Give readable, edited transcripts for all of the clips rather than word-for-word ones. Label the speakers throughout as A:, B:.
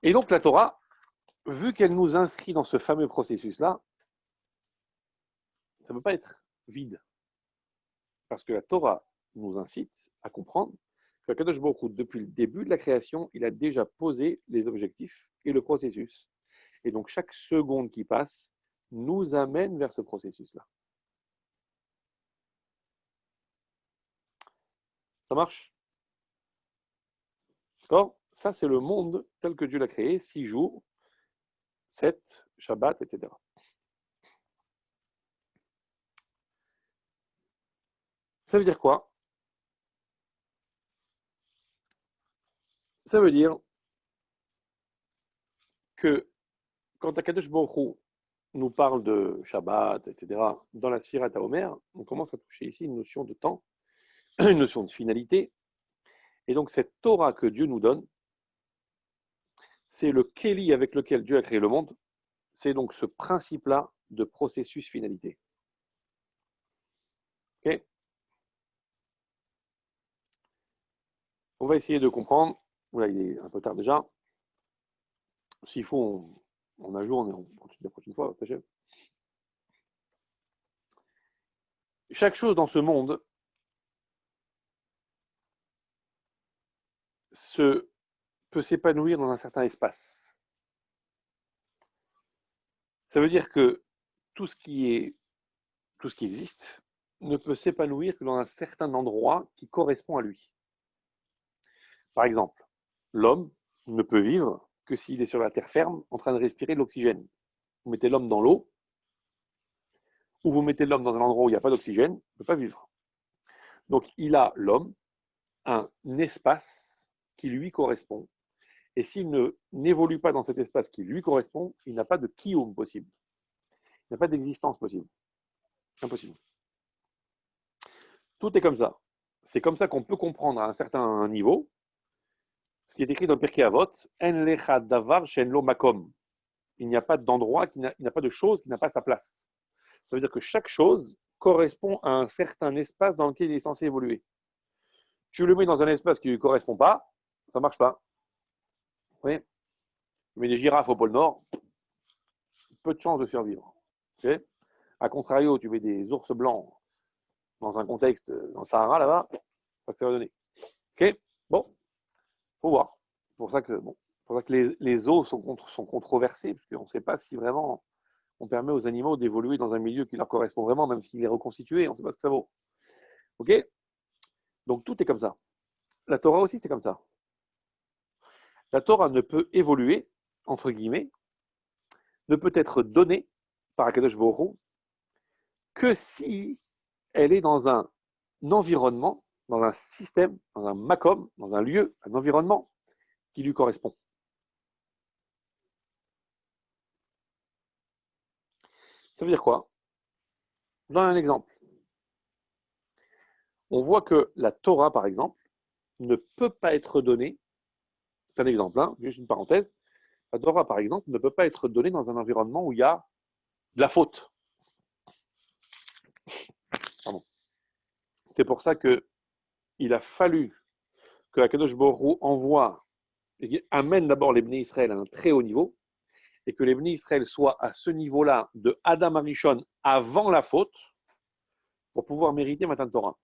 A: Et donc la Torah, vu qu'elle nous inscrit dans ce fameux processus-là, ça ne peut pas être vide. Parce que la Torah nous incite à comprendre que Kadosh Baruch Hu, depuis le début de la création, il a déjà posé les objectifs et le processus. Et donc chaque seconde qui passe nous amène vers ce processus-là. Ça marche? D'accord? Ça, c'est le monde tel que Dieu l'a créé, 6 jours, 7, Shabbat, etc. Ça veut dire quoi? Ça veut dire que quand Akadosh Baruch Hu nous parle de Shabbat, etc., dans la Sfirat HaOmer, on commence à toucher ici une notion de temps, une notion de finalité. Et donc cette Torah que Dieu nous donne, c'est le Kéli avec lequel Dieu a créé le monde. C'est donc ce principe-là de processus finalité. Okay? On va essayer de comprendre. Voilà, il est un peu tard déjà. S'il faut, on ajoute, on continue la prochaine fois. Chaque chose dans ce monde peut s'épanouir dans un certain espace. Ça veut dire que tout ce qui existe ne peut s'épanouir que dans un certain endroit qui correspond à lui. Par exemple, l'homme ne peut vivre que s'il est sur la terre ferme en train de respirer de l'oxygène. Vous mettez l'homme dans l'eau, ou vous mettez l'homme dans un endroit où il n'y a pas d'oxygène, il ne peut pas vivre. Donc il a, l'homme, un espace qui lui correspond. Et s'il n'évolue pas dans cet espace qui lui correspond, il n'a pas de kiyum possible. Il n'a pas d'existence possible. Impossible. Tout est comme ça. C'est comme ça qu'on peut comprendre à un certain niveau ce qui est écrit dans le Pirkei Avot, En lecha davar shen lo makom. Il n'y a pas d'endroit, il n'y a pas de chose qui n'a pas sa place. Ça veut dire que chaque chose correspond à un certain espace dans lequel il est censé évoluer. Tu le mets dans un espace qui ne lui correspond pas, ça ne marche pas. Vous voyez? Tu mets des girafes au pôle Nord, peu de chances de survivre. Okay? A contrario, tu mets des ours blancs dans un contexte, dans le Sahara là-bas, ça va donner. Ok? Bon, faut voir. C'est pour ça que, bon, pour ça que les eaux sont controversées, parce qu'on ne sait pas si vraiment on permet aux animaux d'évoluer dans un milieu qui leur correspond vraiment, même s'il est reconstitué, on ne sait pas ce que ça vaut. Ok? Donc tout est comme ça. La Torah aussi, c'est comme ça. La Torah ne peut évoluer, entre guillemets, ne peut être donnée par Akadosh Baruch Hu que si elle est dans un environnement, dans un système, dans un makom, dans un lieu, un environnement qui lui correspond. Ça veut dire quoi? Je donne un exemple. On voit que la Torah, par exemple, ne peut pas être donnée, c'est un exemple, hein, juste une parenthèse, la Torah, par exemple, ne peut pas être donnée dans un environnement où il y a de la faute. Pardon. C'est pour ça qu'il a fallu que Akadosh Baruch Hu envoie et amène d'abord les Bnei Israël à un très haut niveau, et que les Bnei Israël soient à ce niveau-là de Adam Arishon avant la faute, pour pouvoir mériter Matan Torah.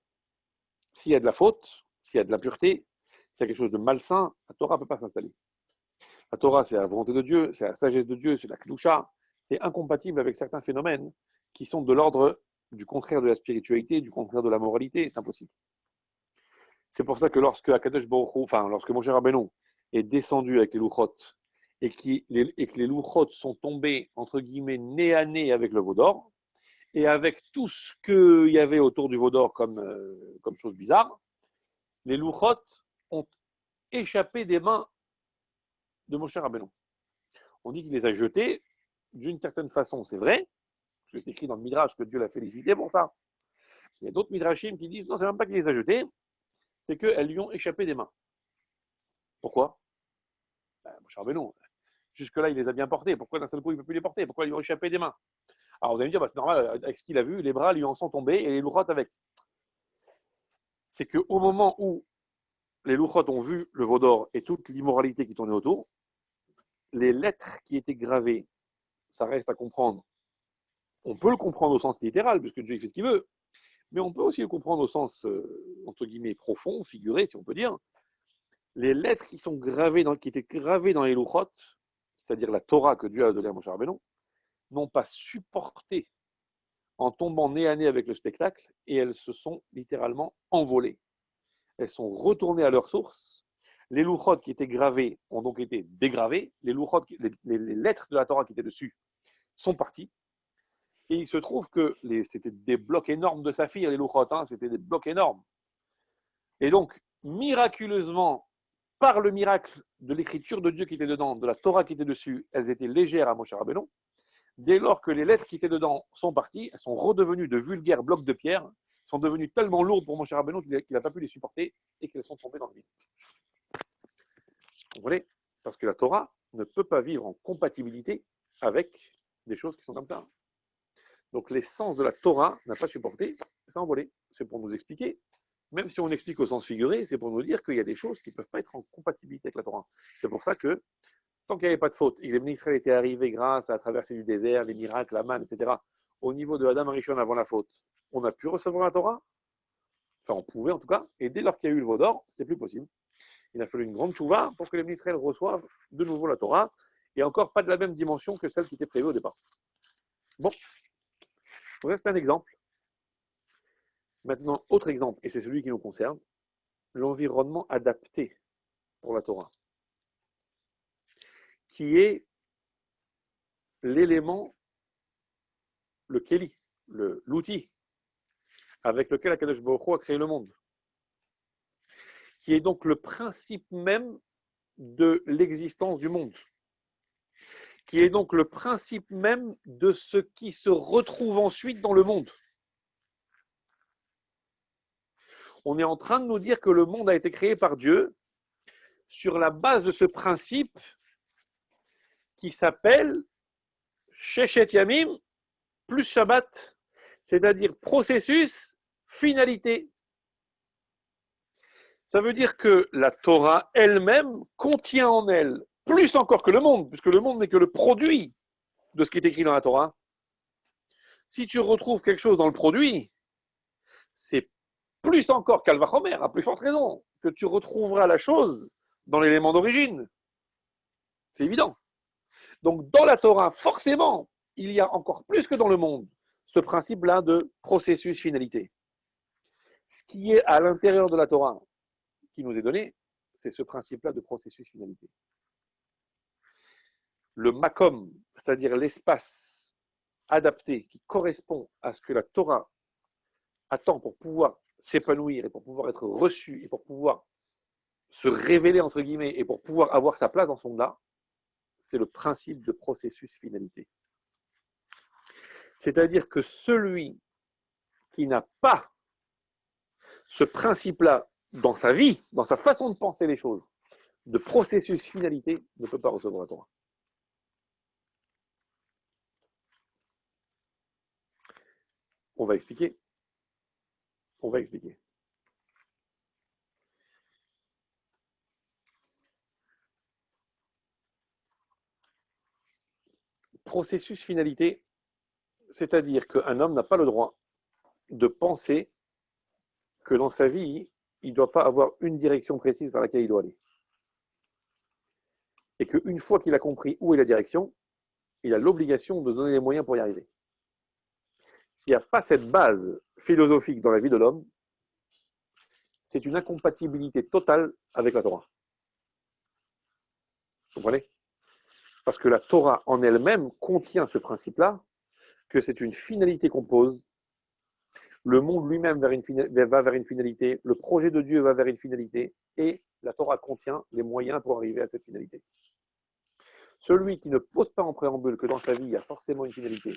A: S'il y a de la faute, s'il y a de l'impureté, s'il y a quelque chose de malsain, la Torah ne peut pas s'installer. La Torah, c'est la volonté de Dieu, c'est la sagesse de Dieu, c'est la Kedusha. C'est incompatible avec certains phénomènes qui sont de l'ordre du contraire de la spiritualité, du contraire de la moralité, c'est impossible. C'est pour ça que lorsque Akadosh Baruch Hu, lorsque Moshe Rabbeinu est descendu avec les louchot et que les louchot sont tombés, entre guillemets, nez à nez avec le veau d'or, et avec tout ce qu'il y avait autour du veau d'or comme chose bizarre, les louchot ont échappé des mains de Moshe Rabbeinu. On dit qu'il les a jetés d'une certaine façon, c'est vrai, parce que c'est écrit dans le Midrash que Dieu l'a félicité pour ça. Il y a d'autres Midrashim qui disent non, c'est même pas qu'il les a jetés, c'est qu'elles lui ont échappé des mains. Pourquoi? Moshe Rabbeinu, jusque-là, il les a bien portés. Pourquoi d'un seul coup, il ne peut plus les porter? Pourquoi ils lui ont échappé des mains? Alors vous allez me dire, c'est normal, avec ce qu'il a vu, les bras lui en sont tombés et les louchot avec. C'est qu'au moment où les louchot ont vu le veau d'or et toute l'immoralité qui tournait autour, les lettres qui étaient gravées, ça reste à comprendre. On peut le comprendre au sens littéral, puisque Dieu fait ce qu'il veut, mais on peut aussi le comprendre au sens, entre guillemets, profond, figuré, si on peut dire. Les lettres qui étaient gravées dans les louchot, c'est-à-dire la Torah que Dieu a donnée à Moshe Rabbeinu, n'ont pas supporté en tombant nez à nez avec le spectacle, et elles se sont littéralement envolées. Elles sont retournées à leur source. Les louchot qui étaient gravées ont donc été dégravées. Les lettres de la Torah qui étaient dessus sont parties. Et il se trouve que c'était des blocs énormes de saphir, les louchot, c'était des blocs énormes. Et donc, miraculeusement, par le miracle de l'écriture de Dieu qui était dedans, de la Torah qui était dessus, elles étaient légères à Moshe Rabbeinu. Dès lors que les lettres qui étaient dedans sont parties, elles sont redevenues de vulgaires blocs de pierre, sont devenues tellement lourdes pour Moshe Rabbeinu qu'il n'a pas pu les supporter et qu'elles sont tombées dans le vide. Vous voyez ? Parce que la Torah ne peut pas vivre en compatibilité avec des choses qui sont comme ça. Donc l'essence de la Torah n'a pas supporté, ça a envolé. C'est pour nous expliquer. Même si on explique au sens figuré, c'est pour nous dire qu'il y a des choses qui ne peuvent pas être en compatibilité avec la Torah. C'est pour ça que, tant qu'il n'y avait pas de faute, et que les bénis Israël étaient arrivés grâce à la traversée du désert, les miracles, la manne, etc., au niveau de Adam Arishon avant la faute, on a pu recevoir la Torah. Enfin, on pouvait en tout cas. Et dès lors qu'il y a eu le Vaudor, c'était plus possible. Il a fallu une grande chouva pour que les bénis Israël reçoivent de nouveau la Torah, et encore pas de la même dimension que celle qui était prévue au départ. Bon, c'est un exemple. Maintenant, autre exemple, et c'est celui qui nous concerne, l'environnement adapté pour la Torah, qui est l'élément, le keli, l'outil avec lequel Akadosh Baruch Hu a créé le monde, qui est donc le principe même de l'existence du monde, qui est donc le principe même de ce qui se retrouve ensuite dans le monde. On est en train de nous dire que le monde a été créé par Dieu sur la base de ce principe qui s'appelle Sheshet Yamim plus Shabbat, c'est-à-dire processus, finalité. Ça veut dire que la Torah elle-même contient en elle, plus encore que le monde, puisque le monde n'est que le produit de ce qui est écrit dans la Torah. Si tu retrouves quelque chose dans le produit, c'est plus encore qu'Al Vachomer, à plus forte raison, que tu retrouveras la chose dans l'élément d'origine. C'est évident. Donc dans la Torah, forcément, il y a encore plus que dans le monde ce principe-là de processus finalité. Ce qui est à l'intérieur de la Torah qui nous est donné, c'est ce principe-là de processus finalité. Le makom, c'est-à-dire l'espace adapté qui correspond à ce que la Torah attend pour pouvoir s'épanouir et pour pouvoir être reçu et pour pouvoir se révéler entre guillemets et pour pouvoir avoir sa place dans son là, c'est le principe de processus finalité. C'est-à-dire que celui qui n'a pas ce principe-là dans sa vie, dans sa façon de penser les choses, de processus finalité, ne peut pas recevoir la Torah. On va expliquer. On va expliquer. Processus finalité, c'est-à-dire qu'un homme n'a pas le droit de penser que dans sa vie, il ne doit pas avoir une direction précise vers laquelle il doit aller. Et qu'une fois qu'il a compris où est la direction, il a l'obligation de donner les moyens pour y arriver. S'il n'y a pas cette base philosophique dans la vie de l'homme, c'est une incompatibilité totale avec la Torah. Vous comprenez ? Parce que la Torah en elle-même contient ce principe-là, que c'est une finalité qu'on pose. Le monde lui-même va vers une finalité, le projet de Dieu va vers une finalité, et la Torah contient les moyens pour arriver à cette finalité. Celui qui ne pose pas en préambule que dans sa vie, il y a forcément une finalité,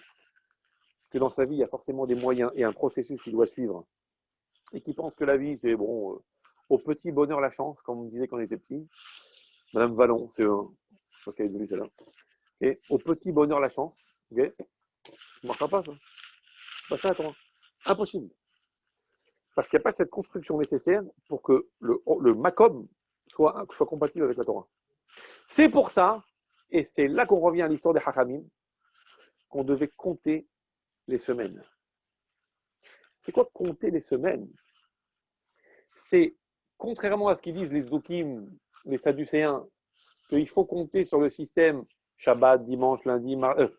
A: que dans sa vie, il y a forcément des moyens et un processus qu'il doit suivre, et qui pense que la vie, c'est bon, au petit bonheur la chance, comme on me disait quand on était petit. Madame Vallon, c'est un... Je crois qu'elle est venue celle-là. Okay. Au petit bonheur la chance, ok, ça ne marchera pas, ça. Pas ça, attends. Impossible. Parce qu'il n'y a pas cette construction nécessaire pour que le makom soit compatible avec la Torah. C'est pour ça, Et c'est là qu'on revient à l'histoire des Hachamim, qu'on devait compter les semaines. C'est quoi compter les semaines? C'est, contrairement à ce qu'ils disent les Zdoukim, les Sadducéens, qu'il faut compter sur le système Shabbat, dimanche, lundi, mardi,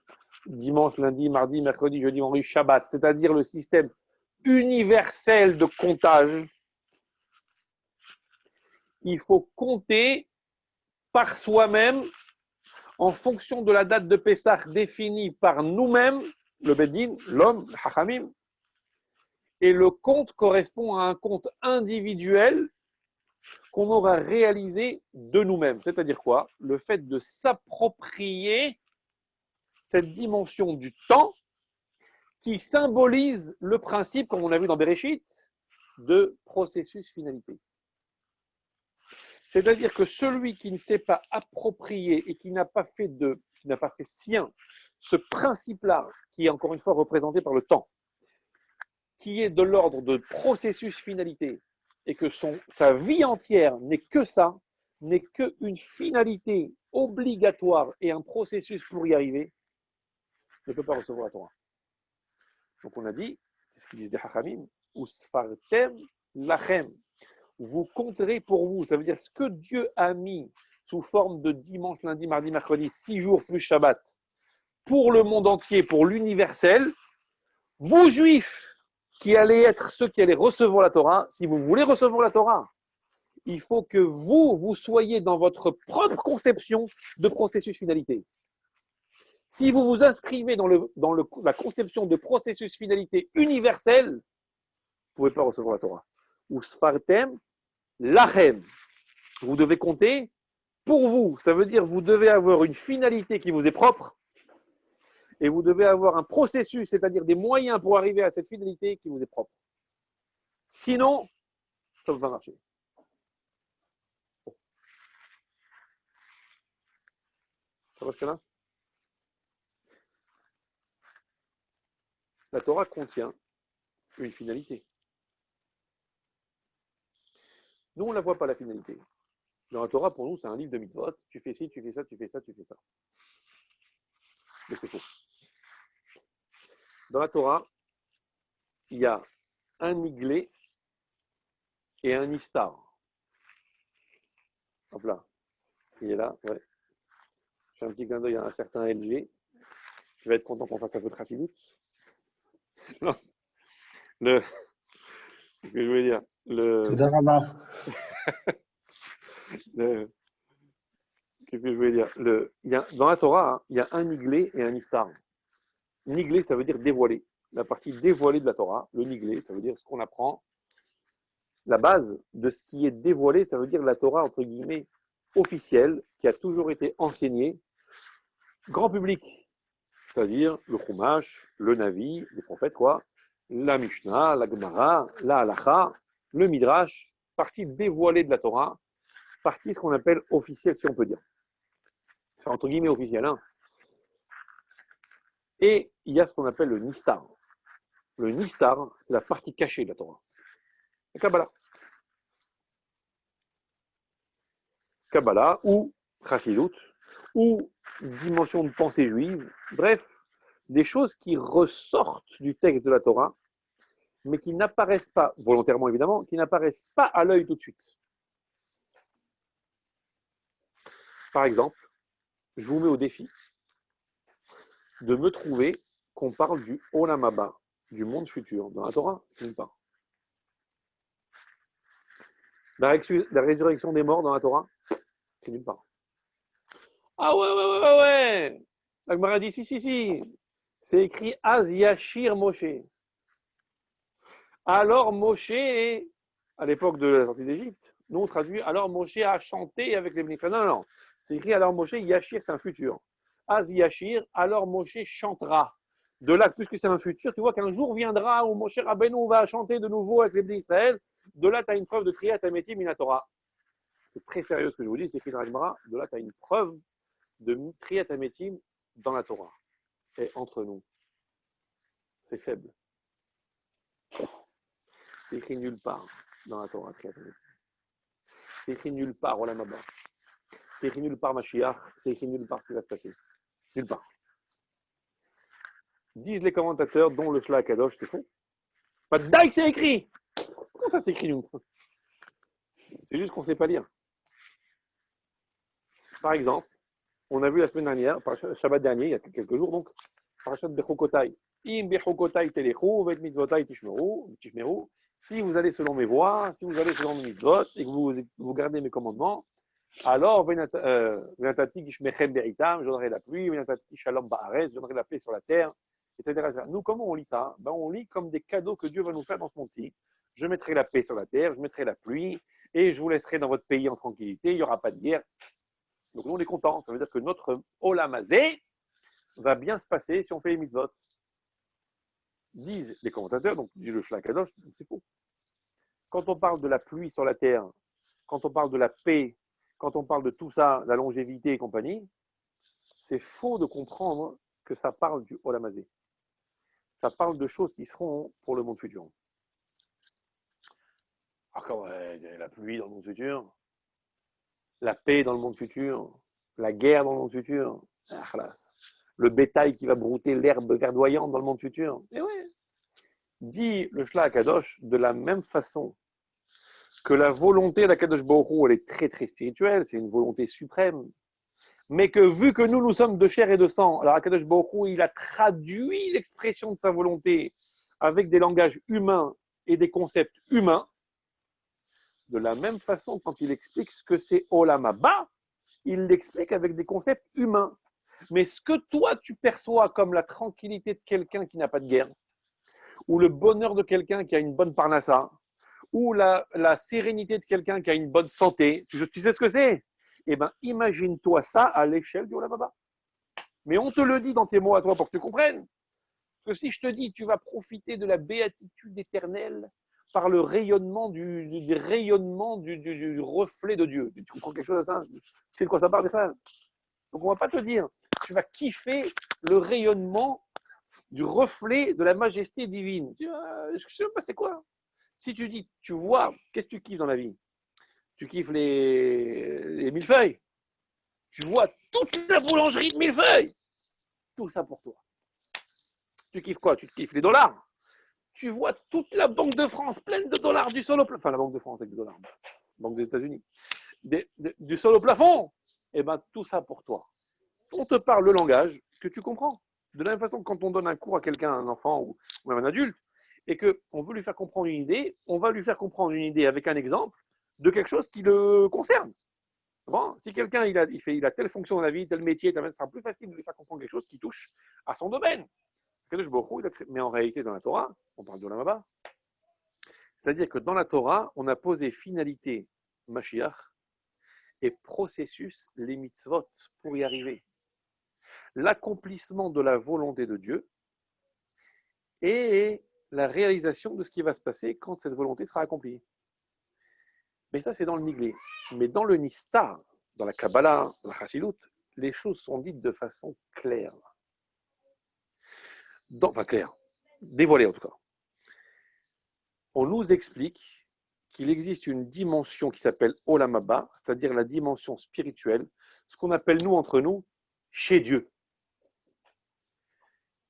A: mercredi, jeudi, vendredi, Shabbat, c'est-à-dire le système universel de comptage. Il faut compter par soi-même en fonction de la date de Pessah définie par nous-mêmes, le Beddin, l'homme, le Hachamim, et le compte correspond à un compte individuel qu'on aura réalisé de nous-mêmes. C'est-à-dire quoi? Le fait de s'approprier cette dimension du temps qui symbolise le principe, comme on a vu dans Bereshit, de processus-finalité. C'est-à-dire que celui qui ne s'est pas approprié et qui n'a pas fait sien ce principe-là, qui est encore une fois représenté par le temps, qui est de l'ordre de processus-finalité, et que sa vie entière n'est que ça, n'est qu'une finalité obligatoire et un processus pour y arriver, ne peut pas recevoir la Torah. Donc on a dit, c'est ce qu'ils disent des Hachamim, Usfartem lachem. Vous compterez pour vous. Ça veut dire ce que Dieu a mis sous forme de dimanche, lundi, mardi, mercredi, 6 jours plus Shabbat, pour le monde entier, pour l'universel. Vous, juifs, qui allez être ceux qui allez recevoir la Torah, si vous voulez recevoir la Torah, il faut que vous soyez dans votre propre conception de processus finalité. Si vous vous inscrivez dans la conception de processus finalité universel, vous ne pouvez pas recevoir la Torah. Ou sfartem lachem. Vous devez compter pour vous. Ça veut dire que vous devez avoir une finalité qui vous est propre et vous devez avoir un processus, c'est-à-dire des moyens pour arriver à cette finalité qui vous est propre. Sinon, ça ne va pas marcher. Ça va jusqu'à là? La Torah contient une finalité. Nous, on ne la voit pas, la finalité. Dans la Torah, pour nous, c'est un livre de mitzvot. Tu fais ci, tu fais ça, tu fais ça, tu fais ça. Mais c'est faux. Dans la Torah, il y a un iglé et un istar. Hop là. Il est là, ouais. Je fais un petit clin d'œil à un certain LG. Tu vas être content qu'on fasse un peu de chassidoute. Non. Qu'est-ce que je voulais dire? Qu'est-ce que je voulais dire? Dans la Torah, hein, il y a un niglé et un istar. Niglé, ça veut dire dévoilé. La partie dévoilée de la Torah, le niglé, ça veut dire ce qu'on apprend. La base de ce qui est dévoilé, ça veut dire la Torah, entre guillemets, officielle, qui a toujours été enseignée, grand public. C'est-à-dire le Chumash, le Navi, les prophètes, quoi, la Mishnah, la Gemara, la Halacha, le Midrash, partie dévoilée de la Torah, partie ce qu'on appelle officielle, si on peut dire. Enfin, entre guillemets officielle, hein. Et il y a ce qu'on appelle le Nistar. Le Nistar, c'est la partie cachée de la Torah. La Kabbalah. Kabbalah ou Chassidut, ou dimension de pensée juive. Bref, des choses qui ressortent du texte de la Torah, mais qui n'apparaissent pas, volontairement évidemment, qui n'apparaissent pas à l'œil tout de suite. Par exemple, je vous mets au défi de me trouver qu'on parle du Olam Haba, du monde futur, dans la Torah, nulle part. La résurrection des morts dans la Torah, c'est nulle part. Ah ouais. La Gemara dit si. C'est écrit Az Yashir Moshe. Alors Moshe, à l'époque de la sortie d'Égypte, nous on traduit alors Moshe a chanté avec les bénéficiaires. Non. C'est écrit alors Moshe, Yashir, c'est un futur. Az Yashir, alors Moshe chantera. De là, puisque c'est un futur, tu vois qu'un jour viendra où Moshe Rabbeinu va chanter de nouveau avec les bénéficiaires d'Israël. De là, tu as une preuve de Kriyat Hametim in Torah. C'est très sérieux ce que je vous dis, c'est écrit dans la Gemara. De là, tu as une preuve de Kriyat Hametim dans la Torah. Et entre nous, c'est faible. C'est écrit nulle part dans la Torah. C'est écrit nulle part, Olam Haba. c'est écrit nulle part Mashiach, c'est écrit nulle part ce qui va se passer. Nulle part. Disent les commentateurs, dont le Shla Kadosh, c'est faux. Pas de dague, c'est écrit. Comment ça s'écrit, nous? C'est juste qu'on ne sait pas lire. Par exemple, on a vu la semaine dernière, par Shabbat dernier, il y a quelques jours donc, Parashat Bechokotai. Im Bechokotai telechu, vet mitzvotai tishmeru. Si vous allez selon mes voies, si vous allez selon mes mitzvot, et que vous gardez mes commandements, alors, Venatati gishmechem beritam, je donnerai la pluie, Venatati shalom ba'aretz, je donnerai la paix sur la terre, etc. Nous, comment on lit ça? Ben, on lit comme des cadeaux que Dieu va nous faire dans ce monde-ci. Je mettrai la paix sur la terre, je mettrai la pluie, et je vous laisserai dans votre pays en tranquillité, il n'y aura pas de guerre. Donc, nous, on est contents. Ça veut dire que notre olamazé va bien se passer si on fait les mitzvot. Disent les commentateurs, donc dit le Shla Kadosh, c'est faux. Quand on parle de la pluie sur la terre, quand on parle de la paix, quand on parle de tout ça, la longévité et compagnie, c'est faux de comprendre que ça parle du olamazé. Ça parle de choses qui seront pour le monde futur. Alors comment la pluie dans le monde futur, la paix dans le monde futur, la guerre dans le monde futur, le bétail qui va brouter l'herbe verdoyante dans le monde futur. Et ouais, dit le Shla Kadosh, de la même façon que la volonté de la Kadosh Baruch Hu, elle est très très spirituelle, c'est une volonté suprême, mais que vu que nous sommes de chair et de sang, alors Kadosh Baruch Hu, il a traduit l'expression de sa volonté avec des langages humains et des concepts humains. De la même façon, quand il explique ce que c'est Olam Haba, il l'explique avec des concepts humains. Mais ce que toi, tu perçois comme la tranquillité de quelqu'un qui n'a pas de guerre, ou le bonheur de quelqu'un qui a une bonne parnassa, ou la sérénité de quelqu'un qui a une bonne santé, tu sais ce que c'est? Eh bien, imagine-toi ça à l'échelle du Olam Haba. Mais on te le dit dans tes mots à toi pour que tu comprennes. Parce que si je te dis, tu vas profiter de la béatitude éternelle par le rayonnement du reflet de Dieu. Tu comprends quelque chose à ça? Tu sais de quoi ça parle, mes frères? Donc on ne va pas te dire, tu vas kiffer le rayonnement du reflet de la majesté divine. Je ne sais pas c'est quoi. Si tu dis, tu vois, qu'est-ce que tu kiffes dans la vie? Tu kiffes les millefeuilles. Tu vois toute la boulangerie de millefeuilles. Tout ça pour toi. Tu kiffes quoi? Tu kiffes les dollars. Tu vois toute la Banque de France pleine de dollars du sol au plafond. Enfin, la Banque de France avec des dollars. Banque des États-Unis. Du sol au plafond. Eh bien, tout ça pour toi. On te parle le langage que tu comprends. De la même façon que quand on donne un cours à quelqu'un, un enfant ou même un adulte, et qu'on veut lui faire comprendre une idée, on va lui faire comprendre une idée avec un exemple de quelque chose qui le concerne. Bon, si quelqu'un il a telle fonction dans la vie, tel métier, ça sera plus facile de lui faire comprendre quelque chose qui touche à son domaine. Mais en réalité, dans la Torah, on parle de l'Olam Haba. C'est-à-dire que dans la Torah, on a posé finalité Mashiach et processus les mitzvot pour y arriver. L'accomplissement de la volonté de Dieu et la réalisation de ce qui va se passer quand cette volonté sera accomplie. Mais ça, c'est dans le Niglé. Mais dans le Nistar, dans la Kabbalah, dans la Chassidut, les choses sont dites de façon claire. Enfin, claire. Dévoilée, en tout cas. On nous explique qu'il existe une dimension qui s'appelle Olam Haba, c'est-à-dire la dimension spirituelle, ce qu'on appelle, nous, entre nous, chez Dieu.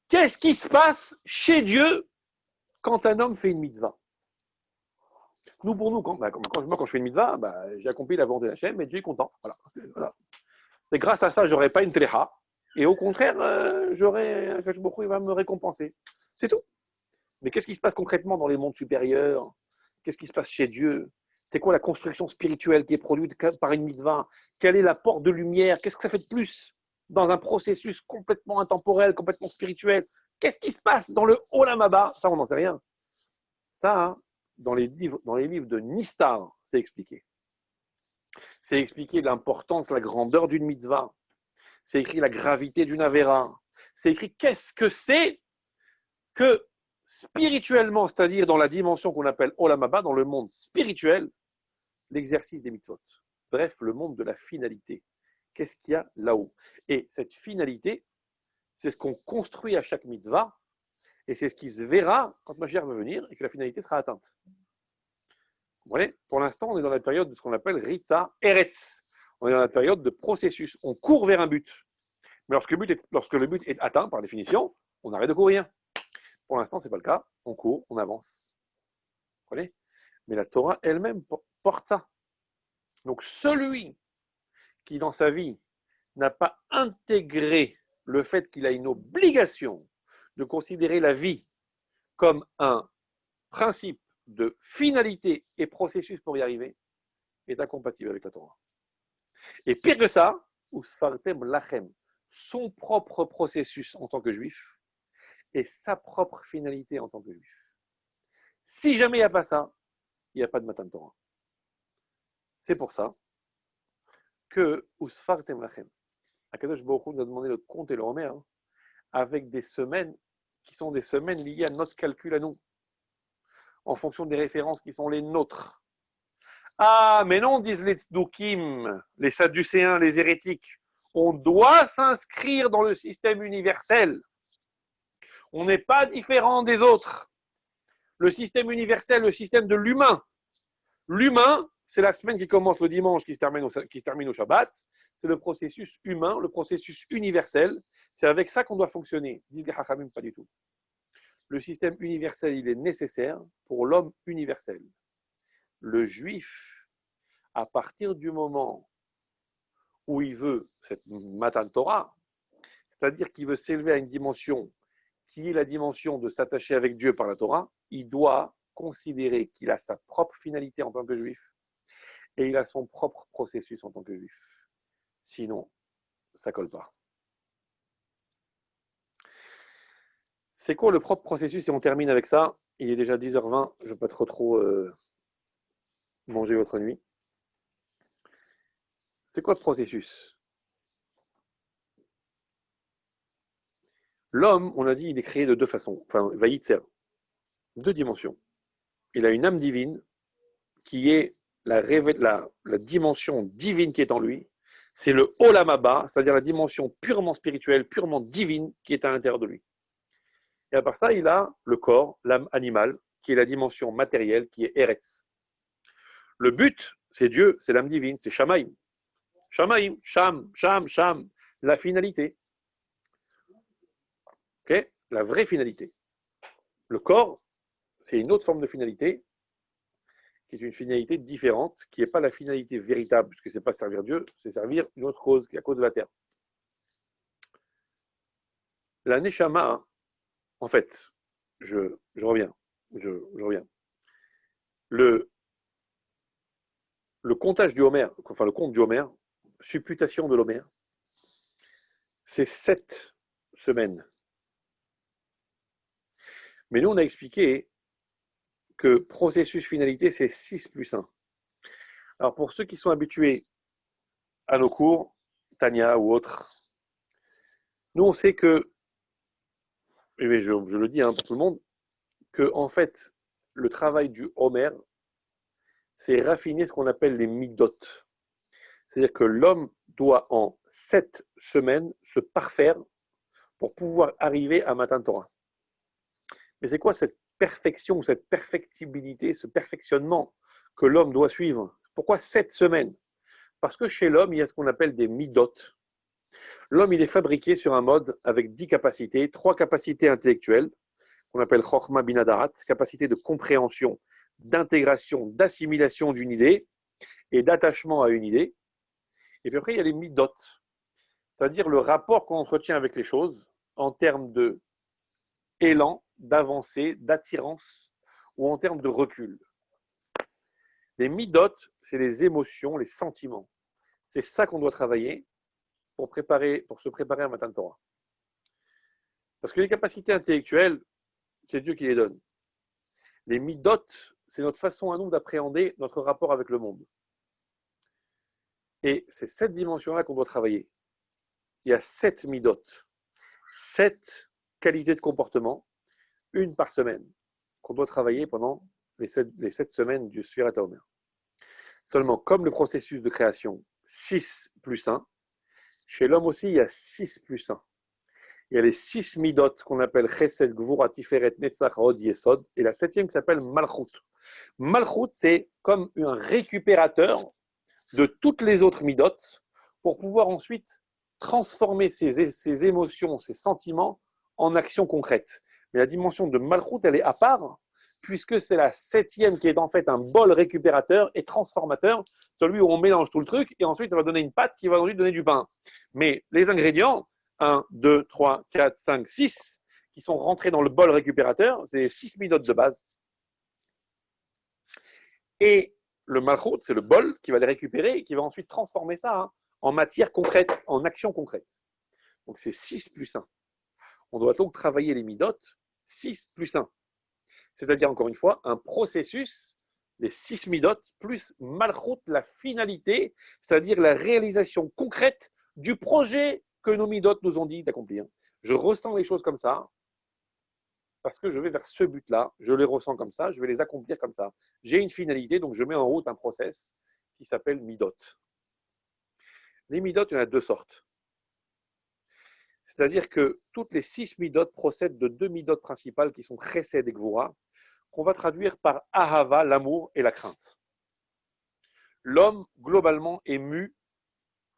A: Qu'est-ce qui se passe chez Dieu quand un homme fait une mitzvah? Nous, pour nous, quand je fais une mitzvah, j'ai accompli la volonté d'Hachem et Dieu est content. Voilà. C'est grâce à ça que je n'aurai pas une tléha. Et au contraire, j'aurai Akash Bokhu, il va me récompenser. C'est tout. Mais qu'est-ce qui se passe concrètement dans les mondes supérieurs? Qu'est-ce qui se passe chez Dieu? C'est quoi la construction spirituelle qui est produite par une mitzvah? Quelle est la porte de lumière? Qu'est-ce que ça fait de plus dans un processus complètement intemporel, complètement spirituel? Qu'est-ce qui se passe dans le Olam Haba? Ça, on n'en sait rien. Ça, dans les livres de Nistar, c'est expliqué. C'est expliqué l'importance, la grandeur d'une mitzvah. C'est écrit la gravité d'une avéra. C'est écrit qu'est-ce que c'est que spirituellement, c'est-à-dire dans la dimension qu'on appelle Olam Haba, dans le monde spirituel, l'exercice des mitzvot. Bref, le monde de la finalité. Qu'est-ce qu'il y a là-haut? Et cette finalité, c'est ce qu'on construit à chaque mitzvah, et c'est ce qui se verra quand Mashiach va venir et que la finalité sera atteinte. Vous voyez, pour l'instant, on est dans la période de ce qu'on appelle Ritza Eretz. On est dans la période de processus. On court vers un but. Mais lorsque le but est atteint, par définition, on arrête de courir. Pour l'instant, ce n'est pas le cas. On court, on avance. Vous comprenez? Mais la Torah elle-même porte ça. Donc, celui qui, dans sa vie, n'a pas intégré le fait qu'il a une obligation de considérer la vie comme un principe de finalité et processus pour y arriver, est incompatible avec la Torah. Et pire que ça, Usfartem Lachem, son propre processus en tant que juif et sa propre finalité en tant que juif. Si jamais il n'y a pas ça, il n'y a pas de Matan Torah. C'est pour ça que Usfartem Lachem, Akadosh Baruch Hu nous a demandé de compter le Homer avec des semaines qui sont des semaines liées à notre calcul à nous, en fonction des références qui sont les nôtres. Ah, mais non, disent les tzdukim, les sadducéens, les hérétiques. On doit s'inscrire dans le système universel. On n'est pas différent des autres. Le système universel, le système de l'humain. L'humain, c'est la semaine qui commence le dimanche, qui se termine au Shabbat. C'est le processus humain, le processus universel. C'est avec ça qu'on doit fonctionner. Disent les Hachamim, pas du tout. Le système universel, il est nécessaire pour l'homme universel. Le juif, à partir du moment où il veut cette Matan Torah, c'est-à-dire qu'il veut s'élever à une dimension qui est la dimension de s'attacher avec Dieu par la Torah, il doit considérer qu'il a sa propre finalité en tant que juif et il a son propre processus en tant que juif. Sinon, ça ne colle pas. C'est quoi le propre processus? Et on termine avec ça. Il est déjà 10h20, je ne vais pas trop manger votre nuit. C'est quoi ce processus? L'homme, on a dit, il est créé de deux façons. Enfin, Vayitzer, deux dimensions. Il a une âme divine qui est la dimension divine qui est en lui. C'est le Olam Haba, c'est-à-dire la dimension purement spirituelle, purement divine qui est à l'intérieur de lui. Et à part ça, il a le corps, l'âme animale, qui est la dimension matérielle, qui est Eretz. Le but, c'est Dieu, c'est l'âme divine, c'est Shamaïm. Shamaïm, Sham, la finalité. Okay? La vraie finalité. Le corps, c'est une autre forme de finalité, qui est une finalité différente, qui n'est pas la finalité véritable, puisque ce n'est pas servir Dieu, c'est servir une autre cause, qui est la cause de la terre. La Neshama, en fait, je reviens. Le comptage du Homer, enfin le compte du Homer, supputation de l'Homer, c'est 7 semaines. Mais nous, on a expliqué que processus finalité, c'est 6 plus 1. Alors, pour ceux qui sont habitués à nos cours, Tania ou autres, nous, on sait que, et je le dis pour tout le monde, que, en fait, le travail du Homer, c'est raffiner ce qu'on appelle les midot. C'est-à-dire que l'homme doit, en 7 semaines, se parfaire pour pouvoir arriver à Matan Torah. Mais c'est quoi cette perfection, cette perfectibilité, ce perfectionnement que l'homme doit suivre? Pourquoi 7 semaines? Parce que chez l'homme, il y a ce qu'on appelle des midot. L'homme, il est fabriqué sur un mode avec 10 capacités, 3 capacités intellectuelles, qu'on appelle Chokhmah bin Adarat, capacité de compréhension, d'intégration, d'assimilation d'une idée et d'attachement à une idée. Et puis après, il y a les midot, c'est-à-dire le rapport qu'on entretient avec les choses en termes de élan, d'avancée, d'attirance ou en termes de recul. Les midot, c'est les émotions, les sentiments. C'est ça qu'on doit travailler pour se préparer à Matan Torah. Parce que les capacités intellectuelles, c'est Dieu qui les donne. Les midot, c'est notre façon à nous d'appréhender notre rapport avec le monde. Et c'est cette dimension-là qu'on doit travailler. Il y a 7 midot, 7 qualités de comportement, une par semaine, qu'on doit travailler pendant les 7 semaines du Sfirat HaOmer. Seulement, comme le processus de création, 6 plus 1, chez l'homme aussi, il y a 6 plus 1. Il y a les 6 midot qu'on appelle Chesed, Gvura, Tiferet, Netzach, Hod, Yesod, et la 7e qui s'appelle Malchut. Malchut, c'est comme un récupérateur de toutes les autres midot pour pouvoir ensuite transformer ces émotions, ces sentiments en actions concrètes. Mais la dimension de Malchut, elle est à part, puisque c'est la 7e qui est en fait un bol récupérateur et transformateur, celui où on mélange tout le truc, et ensuite ça va donner une pâte qui va ensuite donner du pain. Mais les ingrédients, 1, 2, 3, 4, 5, 6, qui sont rentrés dans le bol récupérateur, c'est 6 midot de base. Et le Malchut, c'est le bol qui va les récupérer et qui va ensuite transformer ça en matière concrète, en action concrète. Donc c'est 6 plus 1. On doit donc travailler les midot 6 plus 1. C'est-à-dire, encore une fois, un processus, les 6 midot, plus Malchut, la finalité, c'est-à-dire la réalisation concrète du projet que nos midot nous ont dit d'accomplir. Je ressens les choses comme ça, parce que je vais vers ce but-là, je les ressens comme ça, je vais les accomplir comme ça. J'ai une finalité, donc je mets en route un process qui s'appelle midot. Les midot, il y en a 2 sortes. C'est-à-dire que toutes les 6 midot procèdent de 2 midot principales qui sont chesed et gvura, qu'on va traduire par ahava, l'amour et la crainte. L'homme, globalement, est mu,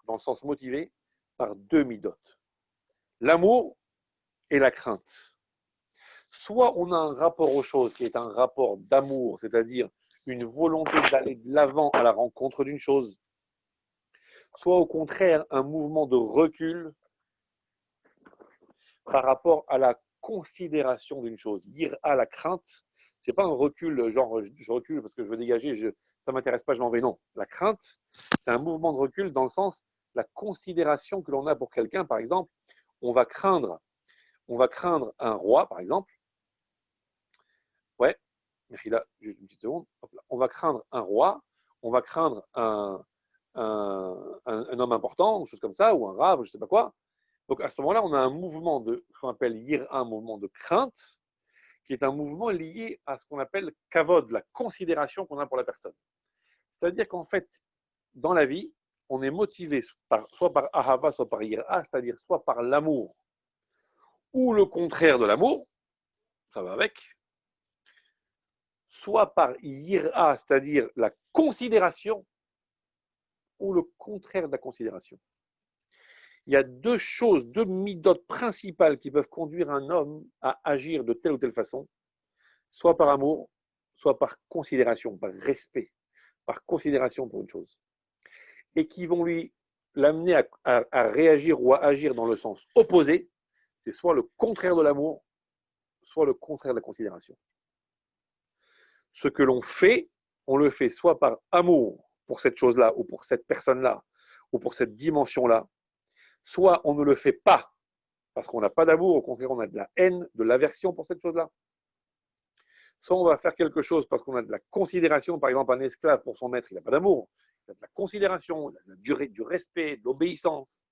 A: dans le sens motivé, par 2 midot. L'amour et la crainte. Soit on a un rapport aux choses qui est un rapport d'amour, c'est-à-dire une volonté d'aller de l'avant à la rencontre d'une chose, soit au contraire un mouvement de recul par rapport à la considération d'une chose. Dire à la crainte, c'est pas un recul, genre je recule parce que je veux dégager, ça m'intéresse pas, je m'en vais. Non, la crainte, c'est un mouvement de recul dans le sens la considération que l'on a pour quelqu'un. Par exemple, on va craindre un roi, par exemple. Ouais, mais là, juste une petite seconde. On va craindre un roi, on va craindre un homme important, ou chose comme ça, ou un rave, je sais pas quoi. Donc à ce moment-là, on a un mouvement de ce qu'on appelle un mouvement de crainte, qui est un mouvement lié à ce qu'on appelle kavod, la considération qu'on a pour la personne. C'est-à-dire qu'en fait, dans la vie, on est motivé soit par ahava, soit par yira, c'est-à-dire soit par l'amour, ou le contraire de l'amour, ça va avec, soit par yira, c'est-à-dire la considération, ou le contraire de la considération. Il y a 2 choses, 2 midot principales qui peuvent conduire un homme à agir de telle ou telle façon, soit par amour, soit par considération, par respect, par considération pour une chose, et qui vont l'amener à réagir ou à agir dans le sens opposé. C'est soit le contraire de l'amour, soit le contraire de la considération. Ce que l'on fait, on le fait soit par amour pour cette chose-là, ou pour cette personne-là, ou pour cette dimension-là, soit on ne le fait pas parce qu'on n'a pas d'amour, au contraire on a de la haine, de l'aversion pour cette chose-là. Soit on va faire quelque chose parce qu'on a de la considération, par exemple un esclave pour son maître, il n'a pas d'amour, il a de la considération, il a du respect, de l'obéissance.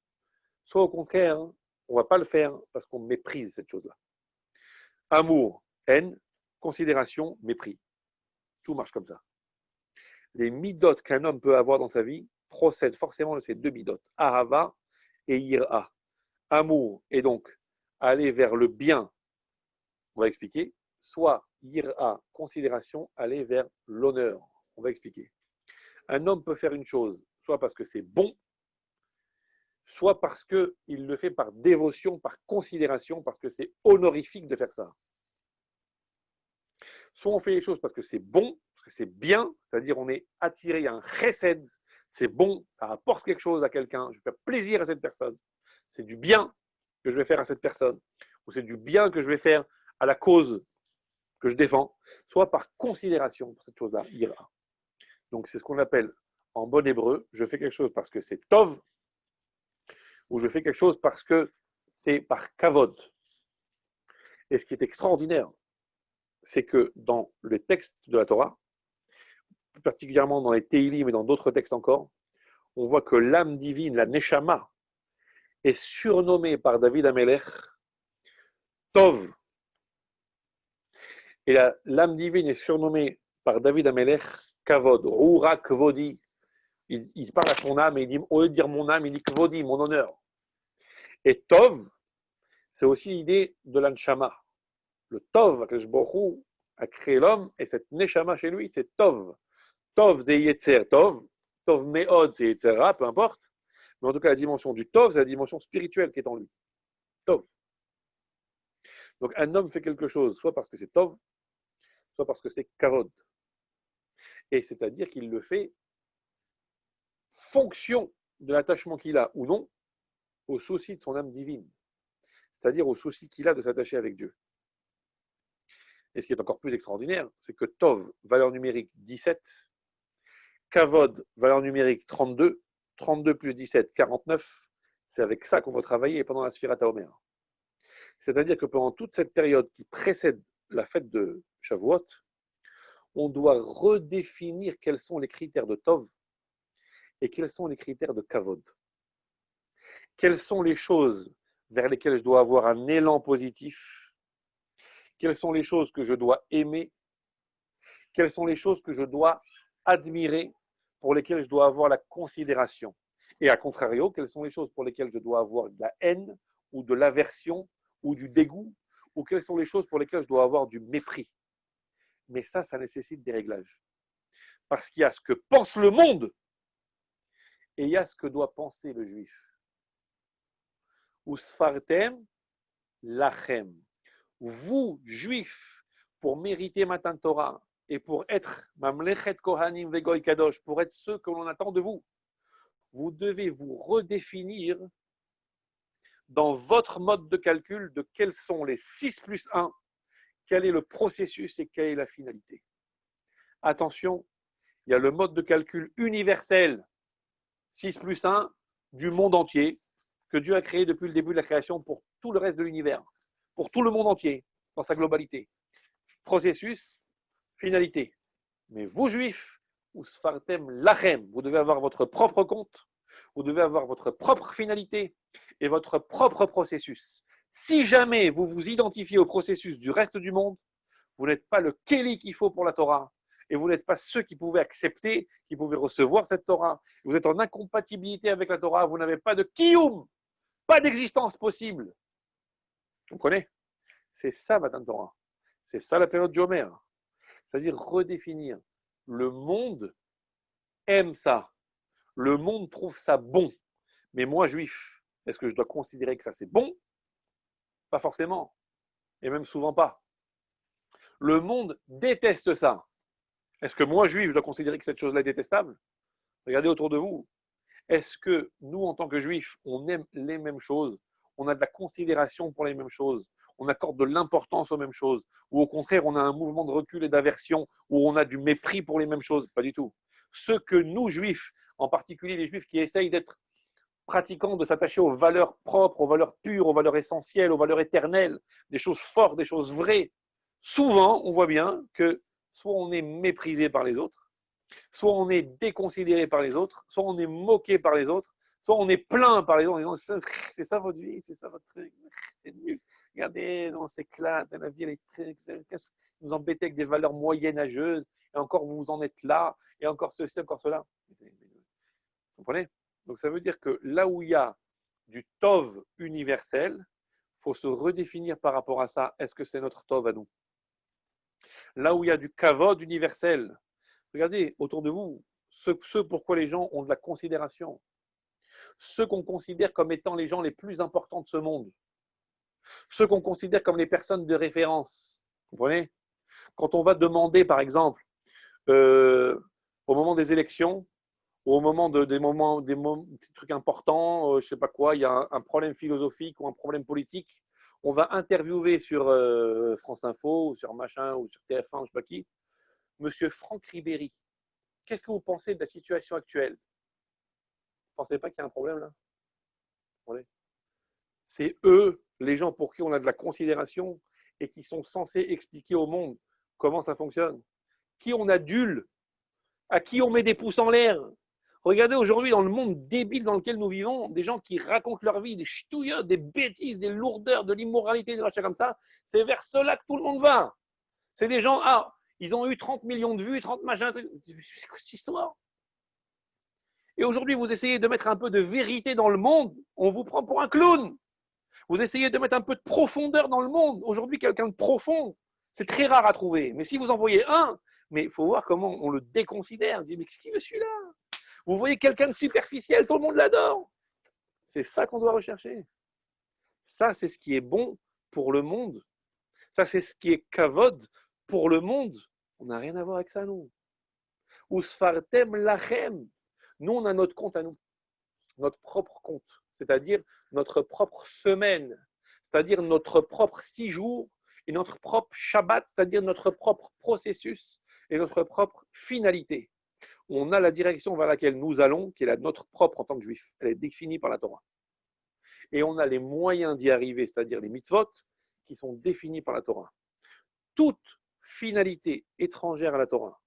A: Soit au contraire, on ne va pas le faire parce qu'on méprise cette chose-là. Amour, haine, considération, mépris. Tout marche comme ça. Les midot qu'un homme peut avoir dans sa vie procèdent forcément de ces 2 midot, ahava et yira. Amour et donc aller vers le bien, on va expliquer, soit yira, considération, aller vers l'honneur, on va expliquer. Un homme peut faire une chose, soit parce que c'est bon, soit parce qu'il le fait par dévotion, par considération, parce que c'est honorifique de faire ça. Soit on fait les choses parce que c'est bon, parce que c'est bien, c'est-à-dire on est attiré à un chesed, c'est bon, ça apporte quelque chose à quelqu'un, je vais faire plaisir à cette personne, c'est du bien que je vais faire à cette personne, ou c'est du bien que je vais faire à la cause que je défends, soit par considération pour cette chose-là, ira. Donc c'est ce qu'on appelle en bon hébreu, je fais quelque chose parce que c'est tov, ou je fais quelque chose parce que c'est par kavod. Et ce qui est extraordinaire, c'est que dans les textes de la Torah, plus particulièrement dans les Teilim et dans d'autres textes encore, on voit que l'âme divine, la Neshama, est surnommée par David Amelech Tov. Et l'âme divine est surnommée par David Amelech Kavod, Roura Kvodi. Il parle à son âme et il dit, au lieu de dire mon âme, il dit Kvodi, mon honneur. Et Tov, c'est aussi l'idée de l'Anshama. Le Tov, Akadosh Baruch Hu a créé l'homme et cette Neshama chez lui, c'est Tov. Tov, c'est Yetzer Tov, Tov Meod, c'est etc., peu importe. Mais en tout cas, la dimension du Tov, c'est la dimension spirituelle qui est en lui. Tov. Donc un homme fait quelque chose, soit parce que c'est Tov, soit parce que c'est Kavod. Et c'est-à-dire qu'il le fait fonction de l'attachement qu'il a ou non au souci de son âme divine. C'est-à-dire au souci qu'il a de s'attacher avec Dieu. Et ce qui est encore plus extraordinaire, c'est que Tov, valeur numérique 17, Kavod, valeur numérique 32, 32 plus 17, 49, c'est avec ça qu'on va travailler pendant la Sphirata Omer. C'est-à-dire que pendant toute cette période qui précède la fête de Shavuot, on doit redéfinir quels sont les critères de Tov et quels sont les critères de Kavod. Quelles sont les choses vers lesquelles je dois avoir un élan positif? Quelles sont les choses que je dois aimer? Quelles sont les choses que je dois admirer, pour lesquelles je dois avoir la considération? Et à contrario, quelles sont les choses pour lesquelles je dois avoir de la haine ou de l'aversion ou du dégoût? Ou quelles sont les choses pour lesquelles je dois avoir du mépris? Mais ça nécessite des réglages. Parce qu'il y a ce que pense le monde et il y a ce que doit penser le juif. Usfartem lachem. Vous, juifs, pour mériter Matan Torah et pour être Mamlechet Kohanim Vegoy Kadosh, pour être ceux que l'on attend de vous, vous devez vous redéfinir dans votre mode de calcul de quels sont les 6 plus 1, quel est le processus et quelle est la finalité. Attention, il y a le mode de calcul universel, 6 plus 1, du monde entier, que Dieu a créé depuis le début de la création pour tout le reste de l'univers, pour tout le monde entier, dans sa globalité. Processus, finalité. Mais vous, juifs, Usfartem lachem, vous devez avoir votre propre compte, vous devez avoir votre propre finalité et votre propre processus. Si jamais vous vous identifiez au processus du reste du monde, vous n'êtes pas le Kéli qu'il faut pour la Torah. Et vous n'êtes pas ceux qui pouvaient accepter, qui pouvaient recevoir cette Torah. Vous êtes en incompatibilité avec la Torah. Vous n'avez pas de kiyum, pas d'existence possible. Vous comprenez? C'est ça, Matan Torah. C'est ça la période du Homer. C'est-à-dire redéfinir. Le monde aime ça. Le monde trouve ça bon. Mais moi, juif, est-ce que je dois considérer que ça c'est bon? Pas forcément. Et même souvent pas. Le monde déteste ça. Est-ce que moi, juif, je dois considérer que cette chose-là est détestable? Regardez autour de vous. Est-ce que nous, en tant que juifs, on aime les mêmes choses? On a de la considération pour les mêmes choses? On accorde de l'importance aux mêmes choses? Ou au contraire, on a un mouvement de recul et d'aversion, où on a du mépris pour les mêmes choses? Pas du tout. Ce que nous, juifs, en particulier les juifs qui essayent d'être pratiquants, de s'attacher aux valeurs propres, aux valeurs pures, aux valeurs essentielles, aux valeurs éternelles, des choses fortes, des choses vraies, souvent, on voit bien que soit on est méprisé par les autres, soit on est déconsidéré par les autres, soit on est moqué par les autres, soit on est plaint par les autres en disant c'est ça votre vie, c'est ça votre truc, c'est nul. Regardez, on s'éclate, la vie elle est très. Vous embêtez avec des valeurs moyenâgeuses, et encore vous en êtes là, et encore ceci, encore cela. Vous comprenez? Donc ça veut dire que là où il y a du Tov universel, il faut se redéfinir par rapport à ça. Est-ce que c'est notre Tov à nous? Là où il y a du Kavod universel, regardez autour de vous, ce pourquoi les gens ont de la considération, ceux qu'on considère comme étant les gens les plus importants de ce monde, ceux qu'on considère comme les personnes de référence. Vous comprenez? Quand on va demander, par exemple, au moment des élections, au moment des trucs importants, je ne sais pas quoi, il y a un problème philosophique ou un problème politique, on va interviewer sur France Info ou sur machin ou sur TF1, je ne sais pas qui, Monsieur Franck Ribéry. Qu'est-ce que vous pensez de la situation actuelle? Vous ne pensez pas qu'il y a un problème là? C'est eux, les gens pour qui on a de la considération et qui sont censés expliquer au monde comment ça fonctionne. Qui on adule, à qui on met des pouces en l'air. Regardez aujourd'hui dans le monde débile dans lequel nous vivons, des gens qui racontent leur vie, des ch'touillots, des bêtises, des lourdeurs, de l'immoralité, des machins comme ça. C'est vers cela que tout le monde va. C'est des gens, ils ont eu 30 millions de vues, 30 machins. C'est quoi cette histoire? Et aujourd'hui, vous essayez de mettre un peu de vérité dans le monde, on vous prend pour un clown. Vous essayez de mettre un peu de profondeur dans le monde. Aujourd'hui, quelqu'un de profond, c'est très rare à trouver. Mais si vous en voyez un, mais il faut voir comment on le déconsidère. On dit, mais qu'est-ce qu'il veut celui-là? Vous voyez quelqu'un de superficiel, tout le monde l'adore. C'est ça qu'on doit rechercher. Ça, c'est ce qui est bon pour le monde. Ça, c'est ce qui est kavod pour le monde. On n'a rien à voir avec ça, nous. Usfartem lachem. Nous, on a notre compte à nous. Notre propre compte. C'est-à-dire notre propre semaine. C'est-à-dire notre propre 6 jours et notre propre Shabbat, c'est-à-dire notre propre processus et notre propre finalité. On a la direction vers laquelle nous allons, qui est la nôtre propre en tant que juif. Elle est définie par la Torah. Et on a les moyens d'y arriver, c'est-à-dire les mitzvot, qui sont définis par la Torah. Toute finalité étrangère à la Torah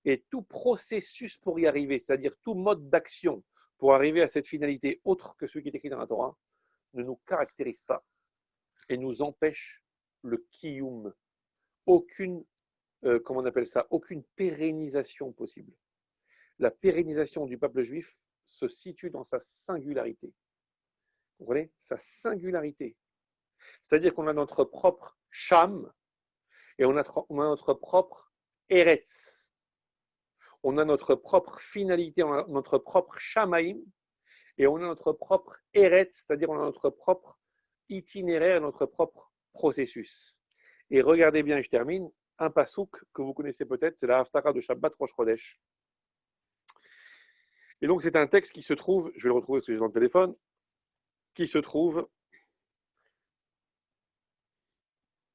A: et tout processus pour y arriver, c'est-à-dire tout mode d'action pour arriver à cette finalité autre que celui qui est écrit dans la Torah, ne nous caractérise pas et nous empêche le kiyum. Aucune, comment on appelle ça, aucune pérennisation possible. La pérennisation du peuple juif se situe dans sa singularité. Vous comprenez? Sa singularité. C'est-à-dire qu'on a notre propre sham et on a notre propre eretz. On a notre propre finalité, on a notre propre shamaim et on a notre propre eretz, c'est-à-dire on a notre propre itinéraire, notre propre processus. Et regardez bien, je termine, un pasouk que vous connaissez peut-être, c'est la Haftara de Shabbat Rosh Chodesh. Et donc c'est un texte qui se trouve, je vais le retrouver parce que j'ai dans le téléphone, qui se trouve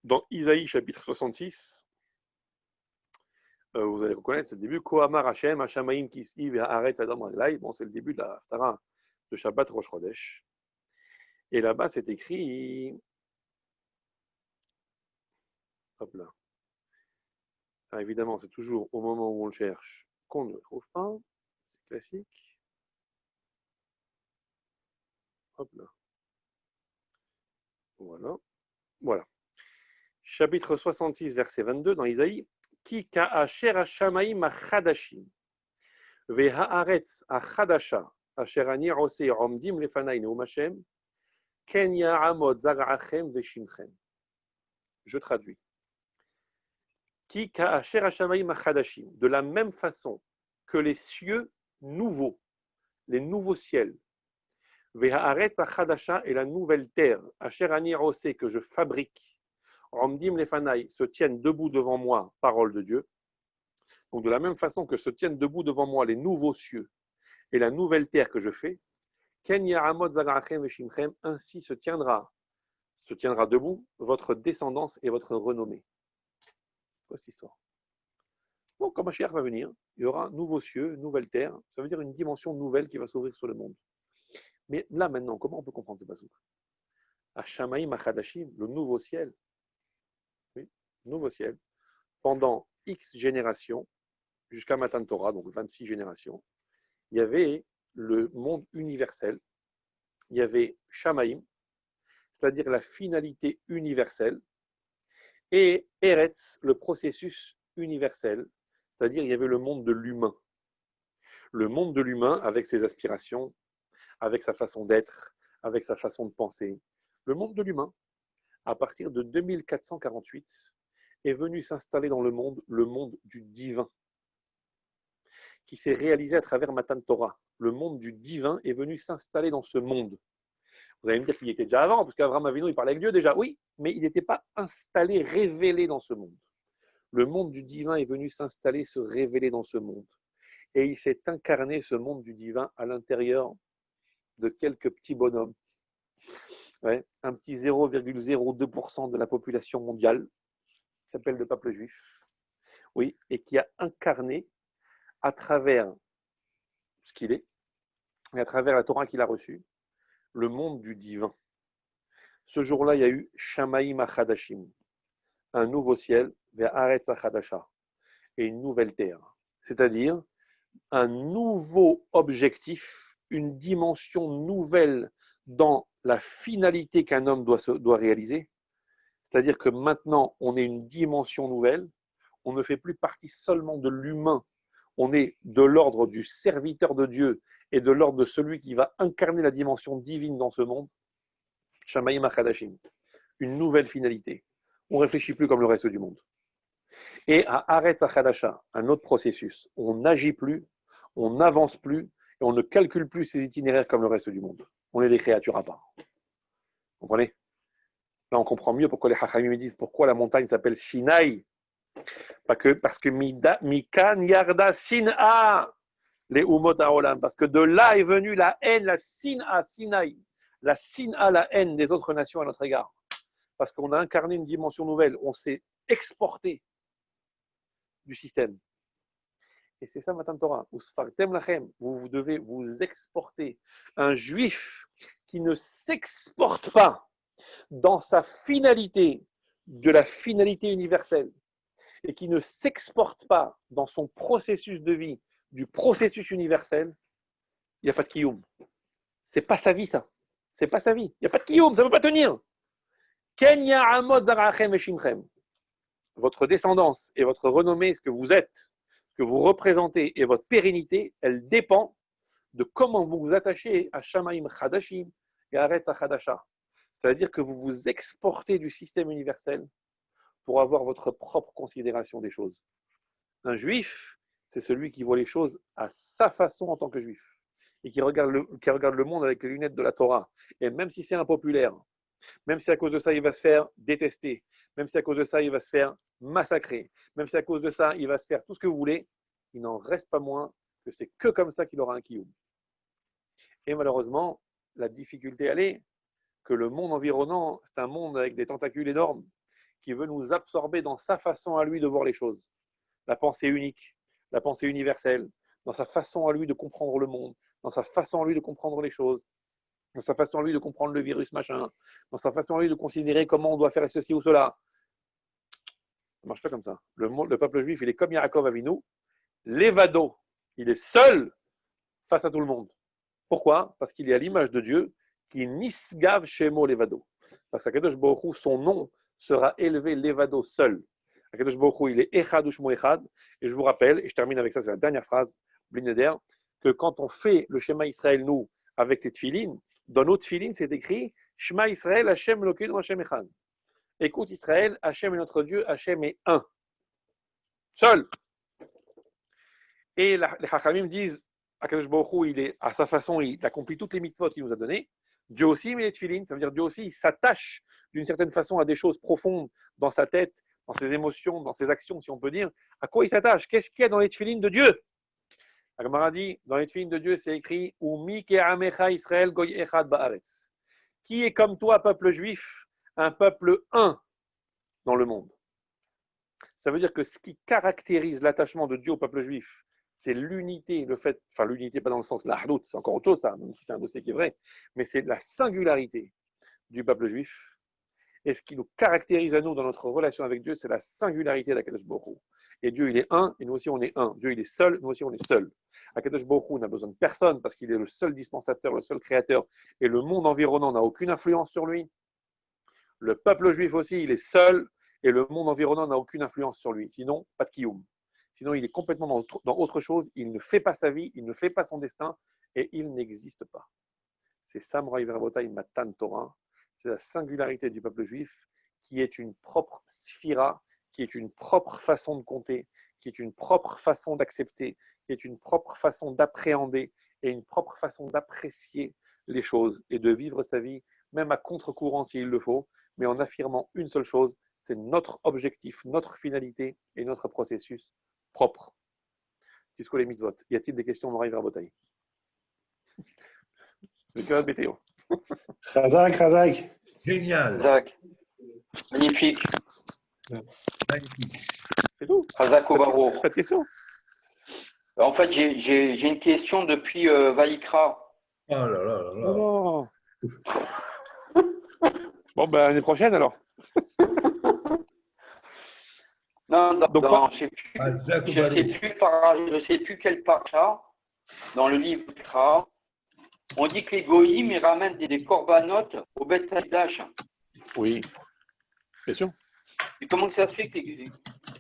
A: dans Isaïe chapitre 66. Vous allez reconnaître, c'est le début. Kohamar Hashem, Hashamaim Kis'i Ve'aretz Adam Raglai. Bon, c'est le début de la Haftara de Shabbat Rosh Chodesh. Et là-bas, c'est écrit. Hop là. Alors, évidemment, c'est toujours au moment où on le cherche qu'on ne le trouve pas. C'est classique. Hop là. Voilà. Voilà. Chapitre 66, verset 22 dans Isaïe. Ki ka'asher hashamaim achadashim ve'haaretz achadasha asher ani oseh omdim lefanai neum Hashem ken ya'amod zara'achem ve'shimchem. Je traduis. Ki ka'asher hashamaim achadashim. De la même façon que les cieux nouveaux, les nouveaux ciels, ve'haaretz achadasha et la nouvelle terre, asher ani oseh que je fabrique, Ramdim lefanai se tiennent debout devant moi, parole de Dieu. Donc de la même façon que se tiennent debout devant moi les nouveaux cieux et la nouvelle terre que je fais, Ken yaramot zagarachem veshimchem, ainsi se tiendra debout votre descendance et votre renommée. C'est quoi cette histoire? Bon, quand Mashiach va venir, il y aura nouveaux cieux, nouvelle terre. Ça veut dire une dimension nouvelle qui va s'ouvrir sur le monde. Mais là maintenant, comment on peut comprendre ce pasuk? Hashamaim achadashim, le nouveau ciel. Oui, nouveau ciel. Pendant X générations, jusqu'à Matan Torah, donc 26 générations, il y avait le monde universel, il y avait Shamaim, c'est-à-dire la finalité universelle, et Eretz, le processus universel, c'est-à-dire il y avait le monde de l'humain. Le monde de l'humain avec ses aspirations, avec sa façon d'être, avec sa façon de penser. Le monde de l'humain, à partir de 2448, est venu s'installer dans le monde du divin, qui s'est réalisé à travers Matan Torah. Le monde du divin est venu s'installer dans ce monde. Vous allez me dire qu'il y était déjà avant, parce qu'Abraham Avinu, il parlait avec Dieu déjà. Oui, mais il n'était pas installé, révélé dans ce monde. Le monde du divin est venu s'installer, se révéler dans ce monde. Et il s'est incarné, ce monde du divin, à l'intérieur de quelques petits bonhommes. Ouais, un petit 0,02% de la population mondiale, qui s'appelle le peuple juif. Oui, et qui a incarné à travers ce qu'il est, et à travers la Torah qu'il a reçue, le monde du divin. Ce jour-là, il y a eu Shamaim Achadashim, un nouveau ciel, vers Aretz Achadasha, et une nouvelle terre. C'est-à-dire un nouveau objectif, une dimension nouvelle dans la finalité qu'un homme doit réaliser. C'est-à-dire que maintenant, on est une dimension nouvelle, on ne fait plus partie seulement de l'humain, on est de l'ordre du serviteur de Dieu et de l'ordre de celui qui va incarner la dimension divine dans ce monde. Shamaim Achadashim, une nouvelle finalité. On ne réfléchit plus comme le reste du monde. Et à Aretz Achadasha, un autre processus. On n'agit plus, on n'avance plus, Et on ne calcule plus ces itinéraires comme le reste du monde. On est des créatures à part. Vous comprenez? Là, on comprend mieux pourquoi les Chachamim disent pourquoi la montagne s'appelle Sinaï. Parce que Mikan Yarda Sin'a les Umot Haolam. Parce que de là est venue la haine, la Sin'a, Sinaï. La Sin'a, la haine des autres nations à notre égard. Parce qu'on a incarné une dimension nouvelle. On s'est exporté du système. Et c'est ça, Matan Torah. Vous devez vous exporter. Un juif qui ne s'exporte pas dans sa finalité, de la finalité universelle, et qui ne s'exporte pas dans son processus de vie, du processus universel, il n'y a pas de kiyum. C'est pas sa vie, ça. C'est pas sa vie. Il n'y a pas de kiyum, ça ne peut pas tenir. Kenya amod zarachem eshimchem. Votre descendance et votre renommée, ce que vous êtes, ce que vous représentez et votre pérennité, elle dépend de comment vous vous attachez à Shamaim Chadashim et à Retza Chadasha. C'est-à-dire que vous vous exportez du système universel pour avoir votre propre considération des choses. Un juif, c'est celui qui voit les choses à sa façon en tant que juif et qui regarde le monde avec les lunettes de la Torah. Et même si c'est impopulaire, même si à cause de ça il va se faire détester, même si à cause de ça il va se faire massacrer, même si à cause de ça il va se faire tout ce que vous voulez, il n'en reste pas moins que c'est que comme ça qu'il aura un kiyum. Et malheureusement, la difficulté elle est que le monde environnant, c'est un monde avec des tentacules énormes qui veut nous absorber dans sa façon à lui de voir les choses. La pensée unique, la pensée universelle, dans sa façon à lui de comprendre le monde, dans sa façon à lui de comprendre les choses, dans sa façon à lui de comprendre le virus machin, dans sa façon à lui de considérer comment on doit faire ceci ou cela. Ça ne marche pas comme ça. Le peuple juif, il est comme Yaakov Avinu, l'évado, il est seul face à tout le monde. Pourquoi? Parce qu'il est à l'image de Dieu, qui nisgav shemo levado. Parce qu'Akadosh Baruch Hu, son nom sera élevé levado seul. Akadosh Baruch Hu, il est echad ushmo echad. Et je vous rappelle, et je termine avec ça, c'est la dernière phrase, Blineder, que quand on fait le Shema Israël, nous, avec les tefilines, dans nos tefilines, c'est écrit Shema Israël, Hashem Elokeinu, Hashem Echad. Écoute Israël, Hashem est notre Dieu, Hashem est un. Seul. Et les Chachamim disent Akadosh Baruch Hu, il est à sa façon, il accomplit toutes les mitzvot qu'il nous a données. Dieu aussi met les tefilines, ça veut dire Dieu aussi, il s'attache d'une certaine façon à des choses profondes dans sa tête, dans ses émotions, dans ses actions, si on peut dire. À quoi il s'attache? Qu'est-ce qu'il y a dans les tefilines de Dieu? La Gemara dit, dans les tefilines de Dieu, c'est écrit Umi ke'amecha Israël goy echad ba'aretz. Qui est comme toi, peuple juif, un peuple un dans le monde? Ça veut dire que ce qui caractérise l'attachement de Dieu au peuple juif, c'est l'unité, le fait, enfin l'unité pas dans le sens l'ahdout, c'est encore autre chose ça, même si c'est un dossier qui est vrai, mais c'est la singularité du peuple juif. Et ce qui nous caractérise à nous dans notre relation avec Dieu, c'est la singularité d'Akadosh Baruch Hu. Et Dieu, il est un, et nous aussi, on est un. Dieu, il est seul, nous aussi, on est seul. Akadosh Baruch Hu n'a besoin de personne parce qu'il est le seul dispensateur, le seul créateur, et le monde environnant n'a aucune influence sur lui. Le peuple juif aussi, il est seul, et le monde environnant n'a aucune influence sur lui. Sinon, pas de kiyum. Sinon, il est complètement dans autre chose, il ne fait pas sa vie, il ne fait pas son destin, et il n'existe pas. C'est Samurai Verbotai Matan Torah. C'est la singularité du peuple juif qui est une propre sphira, qui est une propre façon de compter, qui est une propre façon d'accepter, qui est une propre façon d'appréhender et une propre façon d'apprécier les choses et de vivre sa vie, même à contre-courant s'il le faut, mais en affirmant une seule chose, c'est notre objectif, notre finalité et notre processus propre. Tisco les mitzvot. Y a-t-il des questions, Moraï Verbotaï? Le cœur de météo.
B: Razak.
C: Génial.
D: Razak. Magnifique.
C: Magnifique.
A: C'est tout.
D: Razak au barreau.
A: Pas de questions.
D: En fait, j'ai une question depuis Vaïkra.
C: Oh là là là là.
A: Non. Bon, ben, l'année prochaine alors.
D: Non,
A: Donc,
D: je sais plus quelle parcha dans le livre Vaïkra. On dit que les goïms, ils ramènent des corbanotes au Beth Amikdash.
A: oui, bien sûr.
D: Et comment ça se fait que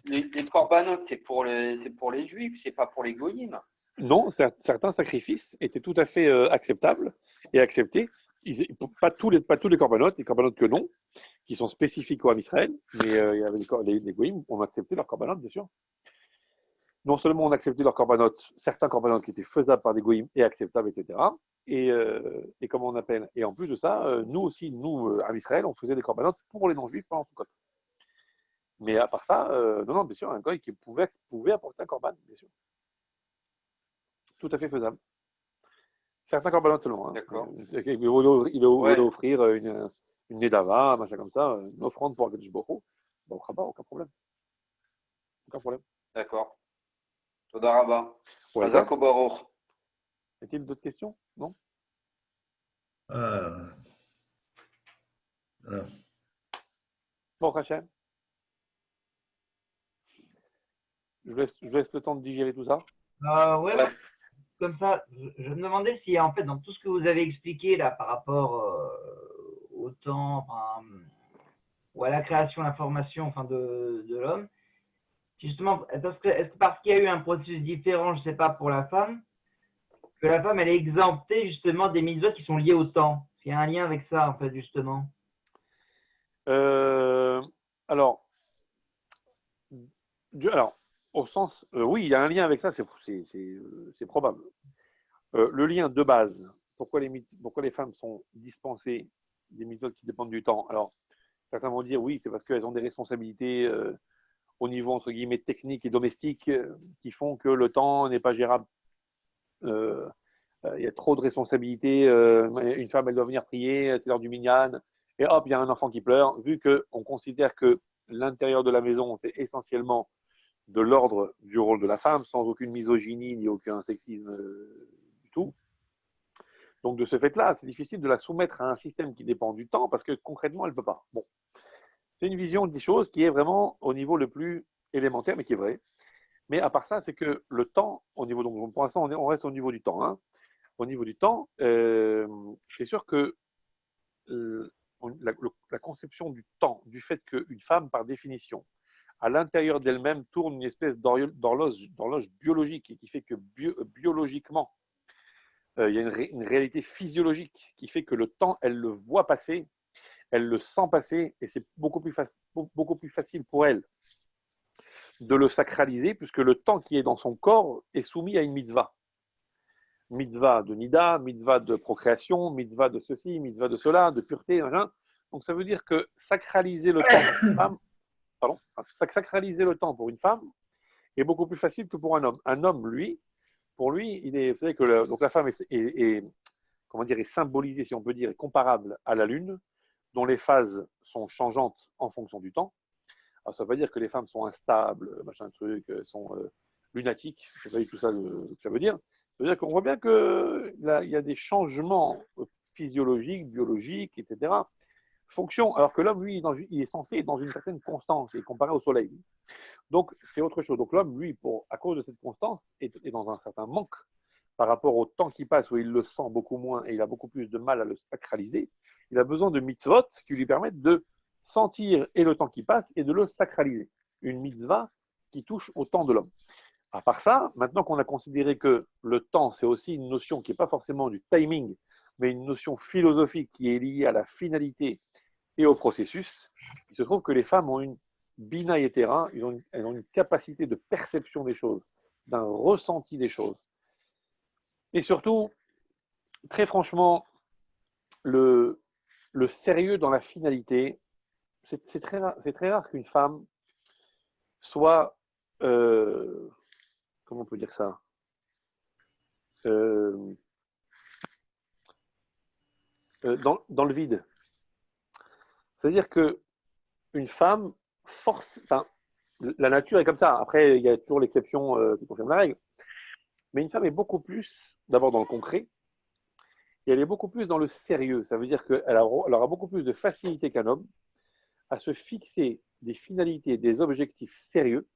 D: les corbanotes, c'est pour les juifs, c'est pas pour les goïms?
A: Non, certains sacrifices étaient tout à fait acceptables et acceptés. Pas tous les corbanotes, les corbanotes que non, qui sont spécifiques au Ham Israël, mais il y avait les goïms ont accepté leurs corbanotes, bien sûr. non seulement on acceptait leurs corbanotes, certains corbanotes qui étaient faisables par des goïms et acceptables, etc. Et comment on appelle? Et en plus de ça, nous aussi, à Israël, on faisait des corbanotes pour les non-juifs pendant Sukkot. Mais à part ça, non, bien sûr, un goï qui pouvait apporter un corban, bien sûr. Tout à fait faisable. Certains corbanotes seulement. Hein.
D: D'accord.
A: Il voulait offrir une nedava, machin comme ça, une offrande pour Akadosh Baruch Hu. Bon, aucun problème. Aucun problème.
D: D'accord. Toda Rabba.
A: Ouais,
D: Hazak Baruch.
A: y a-t-il d'autres questions? Non?
C: Ah, voilà.
A: Bon, Hachem. Je vous laisse le temps de digérer tout ça.
E: Ouais,
D: Ouais.
E: comme ça, je me demandais si en fait dans tout ce que vous avez expliqué là par rapport au temps, enfin, ou à la création, la formation, enfin de l'homme, justement, est-ce que parce qu'il y a eu un processus différent, je sais pas, pour la femme, que la femme elle est exemptée justement des mitzvot qui sont liées au temps? Il y a un lien avec ça en fait justement.
A: Alors, alors, au sens, oui, il y a un lien avec ça, c'est probable. Le lien de base, pourquoi les femmes sont dispensées des méthodes qui dépendent du temps? Alors, certains vont dire oui, c'est parce qu'elles ont des responsabilités au niveau, entre guillemets, technique et domestique qui font que le temps n'est pas gérable. Il y a trop de responsabilités. Une femme, elle doit venir prier, c'est l'heure du minyan, et hop, il y a un enfant qui pleure. Vu qu'on considère que l'intérieur de la maison, c'est essentiellement de l'ordre du rôle de la femme, sans aucune misogynie ni aucun sexisme du tout. Donc, de ce fait-là, c'est difficile de la soumettre à un système qui dépend du temps parce que concrètement, elle ne peut pas. Bon, c'est une vision des choses qui est vraiment au niveau le plus élémentaire, mais qui est vrai. Mais à part ça, c'est que le temps, au niveau, donc pour l'instant, on reste au niveau du temps. Hein. Au niveau du temps, c'est sûr que la conception du temps, du fait qu'une femme, par définition, à l'intérieur d'elle-même, tourne une espèce d'horloge biologique et qui fait que biologiquement, il y a une réalité physiologique qui fait que le temps, elle le voit passer, elle le sent passer, et c'est beaucoup plus facile pour elle de le sacraliser, puisque le temps qui est dans son corps est soumis à une mitzvah. Mitzvah de nida, mitzvah de procréation, mitzvah de ceci, mitzvah de cela, de pureté, machin. Donc ça veut dire que sacraliser le temps pour une femme, sacraliser le temps pour une femme est beaucoup plus facile que pour un homme. Un homme, lui, pour lui, vous savez que donc la femme comment dire, est symbolisée, si on peut dire, est comparable à la lune, dont les phases sont changeantes en fonction du temps. Alors ça ne veut pas dire que les femmes sont instables, machin truc, sont lunatiques, c'est pas du tout ça que ça veut dire. Ça veut dire qu'on voit bien qu'il y a des changements physiologiques, biologiques, etc. Fonction, alors que l'homme, lui, il est censé être dans une certaine constance, et comparé au soleil. Donc, c'est autre chose. Donc, l'homme, lui, à cause de cette constance, est dans un certain manque par rapport au temps qui passe, où il le sent beaucoup moins et il a beaucoup plus de mal à le sacraliser. Il a besoin de mitzvot qui lui permettent de sentir et le temps qui passe et de le sacraliser. Une mitzvah qui touche au temps de l'homme. À part ça, maintenant qu'on a considéré que le temps, c'est aussi une notion qui n'est pas forcément du timing, mais une notion philosophique qui est liée à la finalité et au processus, il se trouve que les femmes ont une bina yetera, elles ont une capacité de perception des choses, d'un ressenti des choses. Et surtout, très franchement, le sérieux dans la finalité, c'est très rare qu'une femme soit, comment on peut dire ça, dans le vide. C'est-à-dire qu'une femme la nature est comme ça. Après, il y a toujours l'exception qui confirme la règle. Mais une femme est beaucoup plus, d'abord dans le concret, et elle est beaucoup plus dans le sérieux. Ça veut dire qu'elle aura beaucoup plus de facilité qu'un homme à se fixer des finalités, des objectifs sérieux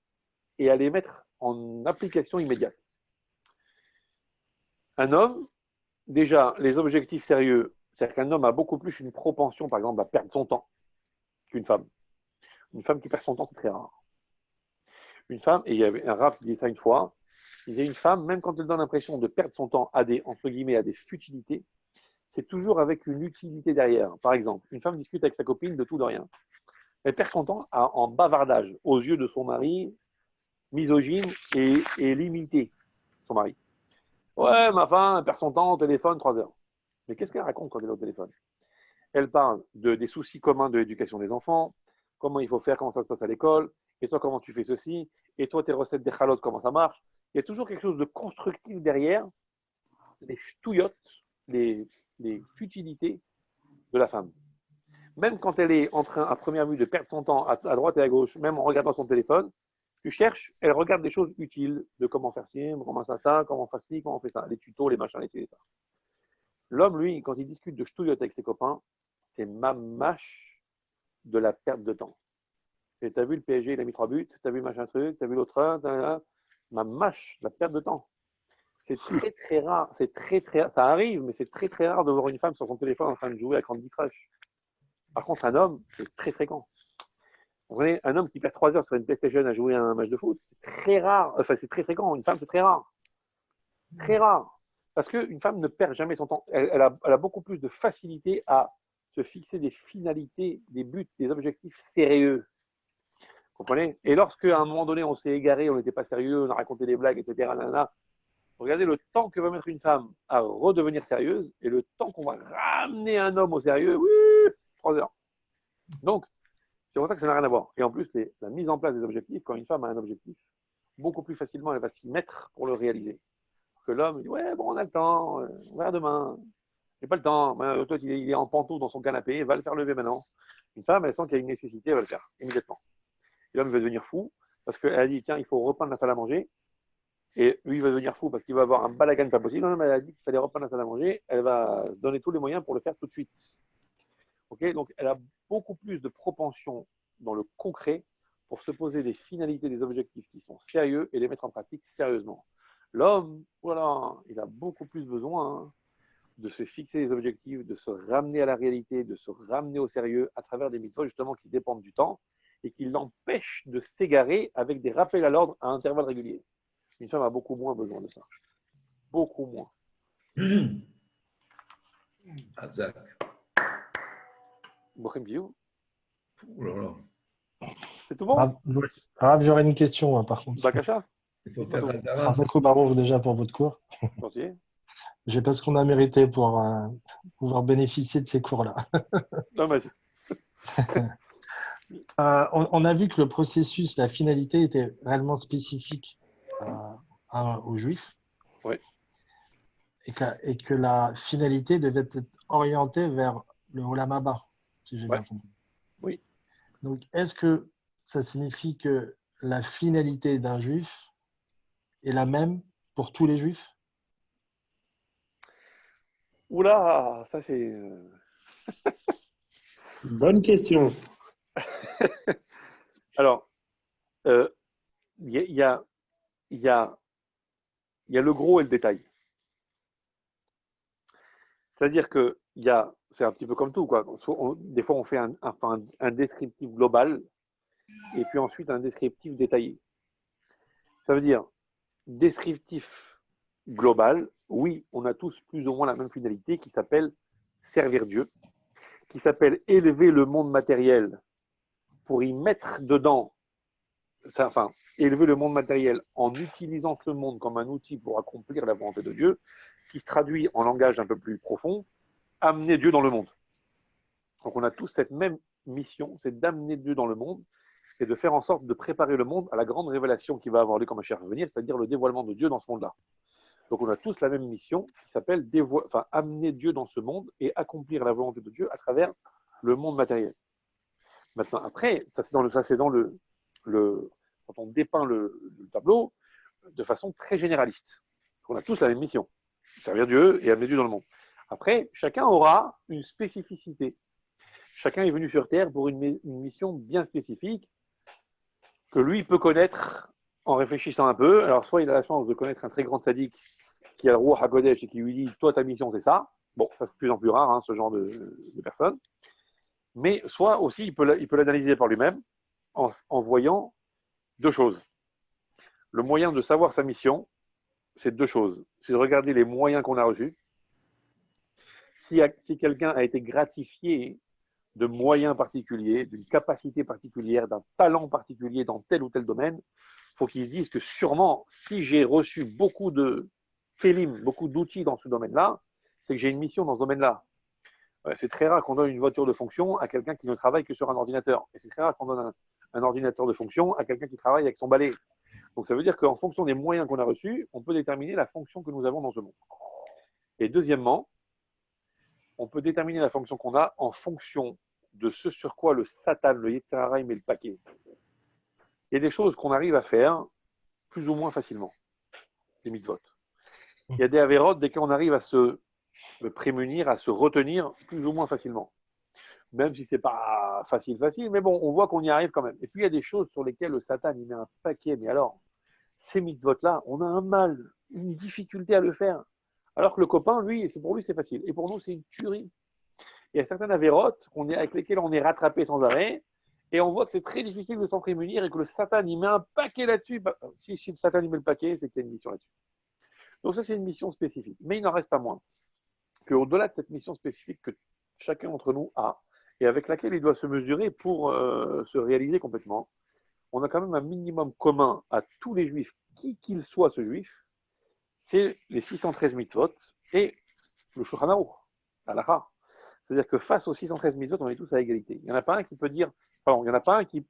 A: et à les mettre en application immédiate. Un homme, déjà, les objectifs sérieux, c'est-à-dire qu'un homme a beaucoup plus une propension, par exemple, à perdre son temps qu'une femme. Une femme qui perd son temps, c'est très rare. Une femme, et il y avait un rap qui dit ça une fois, il disait une femme, même quand elle donne l'impression de perdre son temps à entre guillemets, à des futilités, c'est toujours avec une utilité derrière. Par exemple, une femme discute avec sa copine de tout, de rien. Elle perd son temps en bavardage aux yeux de son mari, misogyne et limiter son mari. Ouais, ma femme, elle perd son temps au téléphone 3 heures. Mais qu'est-ce qu'elle raconte quand elle est au téléphone? Elle parle des soucis communs de l'éducation des enfants, comment il faut faire, comment ça se passe à l'école, et toi, comment tu fais ceci, et toi, tes recettes des chalotes, comment ça marche. Il y a toujours quelque chose de constructif derrière les ch'touillottes, les futilités de la femme. Même quand elle est en train, à première vue, de perdre son temps à droite et à gauche, même en regardant son téléphone, tu cherches, elle regarde des choses utiles de comment faire ci, comment ça, comment on fait ci, comment on fait ça, les tutos, les machins, les trucs, ça. L'homme, lui, quand il discute de ch'touillottes avec ses copains, c'est mâche de la perte de temps. Et t'as vu le PSG, il a mis 3 buts, t'as vu le machin truc, t'as vu l'autre, mâche de la perte de temps. C'est très rare, ça arrive, mais c'est très rare de voir une femme sur son téléphone en train de jouer à Candy Crush. Par contre, un homme, c'est très fréquent. Vous voyez, un homme qui perd 3 heures sur une PlayStation à jouer à un match de foot, c'est très rare. Enfin, c'est très fréquent. Une femme, c'est très rare. Très rare. Parce qu'une femme ne perd jamais son temps. Elle a beaucoup plus de facilité à se fixer des finalités, des buts, des objectifs sérieux. Vous comprenez? Et lorsque, à un moment donné, on s'est égaré, on n'était pas sérieux, on a raconté des blagues, etc., regardez le temps que va mettre une femme à redevenir sérieuse et le temps qu'on va ramener un homme au sérieux, oui, 3 heures. Donc, c'est pour ça que ça n'a rien à voir. Et en plus, la mise en place des objectifs, quand une femme a un objectif, beaucoup plus facilement, elle va s'y mettre pour le réaliser. Que l'homme dit, ouais, bon, on a le temps, on verra demain. J'ai pas le temps. Toi, il est en pantoufle dans son canapé, va le faire lever maintenant. Une femme, elle sent qu'il y a une nécessité, elle va le faire immédiatement. Et l'homme va devenir fou parce qu'elle a dit, tiens, il faut repeindre la salle à manger. Et lui, il va devenir fou parce qu'il va avoir un balagan pas possible. Non, mais elle a dit qu'il fallait repeindre la salle à manger. Elle va donner tous les moyens pour le faire tout de suite. Okay, donc, elle a beaucoup plus de propension dans le concret pour se poser des finalités, des objectifs qui sont sérieux et les mettre en pratique sérieusement. L'homme, voilà, il a beaucoup plus besoin de se fixer des objectifs, de se ramener à la réalité, de se ramener au sérieux à travers des mitzvot justement qui dépendent du temps et qui l'empêchent de s'égarer avec des rappels à l'ordre à intervalles réguliers. Une femme a beaucoup moins besoin de ça. Beaucoup moins.
C: Hazak.
A: Brahim Biou,
C: Ouh là là.
A: c'est tout bon?
B: Rav, j'aurais une question, par contre.
A: Bakacha?
C: Il faut faire un terrain.
B: Razak Baruch déjà pour votre cours.
A: Continuez.
B: Je sais pas ce qu'on a mérité pour pouvoir bénéficier de ces cours-là.
A: Non, mais
B: On a vu que le processus, la finalité était réellement spécifique aux Juifs.
A: Oui.
B: Et que la finalité devait être orientée vers le Olam Haba, si j'ai bien compris.
A: Oui.
B: Donc, est-ce que ça signifie que la finalité d'un Juif est la même pour tous les Juifs?
A: Oula, ça c'est.
B: Bonne question.
A: Alors, il y a le gros et le détail. C'est-à-dire que c'est un petit peu comme tout, quoi. Des fois, on fait un descriptif global et puis ensuite un descriptif détaillé. Ça veut dire descriptif global, oui, on a tous plus ou moins la même finalité qui s'appelle servir Dieu, qui s'appelle élever le monde matériel pour y mettre dedans, enfin, élever le monde matériel en utilisant ce monde comme un outil pour accomplir la volonté de Dieu, qui se traduit en langage un peu plus profond, amener Dieu dans le monde. Donc on a tous cette même mission, c'est d'amener Dieu dans le monde et de faire en sorte de préparer le monde à la grande révélation qui va avoir lieu quand Mashiach va venir, c'est-à-dire le dévoilement de Dieu dans ce monde-là. Donc on a tous la même mission qui s'appelle amener Dieu dans ce monde et accomplir la volonté de Dieu à travers le monde matériel. Maintenant, après, ça c'est dans le quand on dépeint le tableau de façon très généraliste. On a tous la même mission, servir Dieu et amener Dieu dans le monde. Après, chacun aura une spécificité. Chacun est venu sur Terre pour une mission bien spécifique que lui peut connaître en réfléchissant un peu. Alors, soit il a la chance de connaître un très grand sadique qui a le roi HaKodesh et qui lui dit « Toi, ta mission, c'est ça ». Bon, ça c'est de plus en plus rare, hein, ce genre de personnes. Mais soit aussi, il peut l'analyser par lui-même en voyant deux choses. Le moyen de savoir sa mission, c'est deux choses. C'est de regarder les moyens qu'on a reçus. Si quelqu'un a été gratifié de moyens particuliers, d'une capacité particulière, d'un talent particulier dans tel ou tel domaine, faut qu'ils se disent que sûrement, si j'ai reçu beaucoup de kélim, beaucoup d'outils dans ce domaine-là, c'est que j'ai une mission dans ce domaine-là. C'est très rare qu'on donne une voiture de fonction à quelqu'un qui ne travaille que sur un ordinateur. Et c'est très rare qu'on donne un ordinateur de fonction à quelqu'un qui travaille avec son balai. Donc ça veut dire qu'en fonction des moyens qu'on a reçus, on peut déterminer la fonction que nous avons dans ce monde. Et deuxièmement, on peut déterminer la fonction qu'on a en fonction de ce sur quoi le Satan, le Yetzer Hara, met le paquet. Il y a des choses qu'on arrive à faire plus ou moins facilement, des mitzvot. Il y a des avérotes desquels on arrive à se prémunir, à se retenir plus ou moins facilement. Même si ce n'est pas facile, mais bon, on voit qu'on y arrive quand même. Et puis il y a des choses sur lesquelles le Satan il met un paquet, mais alors, ces mitzvot-là, on a un mal, une difficulté à le faire. Alors que le copain, lui, pour lui, c'est facile. Et pour nous, c'est une tuerie. Il y a certaines avérotes avec lesquelles on est rattrapé sans arrêt, et on voit que c'est très difficile de s'en prémunir et que le Satan, il met un paquet là-dessus. Si le Satan, il met le paquet, c'est qu'il y a une mission là-dessus. Donc ça, c'est une mission spécifique. Mais il n'en reste pas moins qu'au-delà de cette mission spécifique que chacun d'entre nous a, et avec laquelle il doit se mesurer pour se réaliser complètement, on a quand même un minimum commun à tous les juifs, qui qu'il soit ce juif, c'est les 613 mitzvot et le Shulchan Aruch, l'Halakha. C'est-à-dire que face aux 613 mitzvot, on est tous à égalité. Il n'y en a pas un qui peut dire, pardon, il n'y en a pas un qui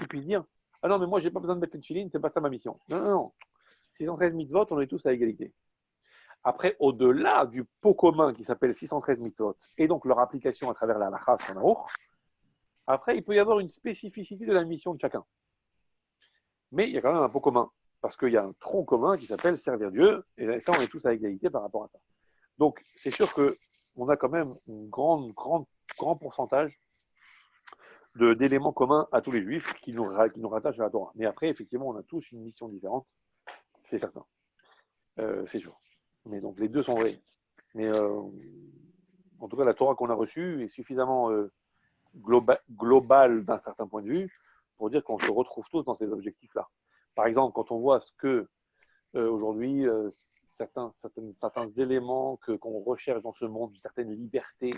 A: puisse dire, ah non, mais moi, je n'ai pas besoin de mettre les tefilines, c'est pas ça ma mission. Non, non, non. 613 mitzvot, on est tous à égalité. Après, au-delà du pot commun qui s'appelle 613 mitzvot, et donc leur application à travers la halakha, Shulchan Aruch, après, il peut y avoir une spécificité de la mission de chacun. Mais il y a quand même un pot commun, parce qu'il y a un tronc commun qui s'appelle servir Dieu, et ça, on est tous à égalité par rapport à ça. Donc, c'est sûr qu'on a quand même un grand pourcentage d'éléments communs à tous les juifs qui nous rattachent à la Torah. Mais après, effectivement, on a tous une mission différente, c'est certain. C'est sûr. Mais donc, les deux sont vrais. Mais en tout cas, la Torah qu'on a reçue est suffisamment globale d'un certain point de vue pour dire qu'on se retrouve tous dans ces objectifs-là. Par exemple, quand on voit ce que aujourd'hui, certains éléments qu'on recherche dans ce monde, une certaine liberté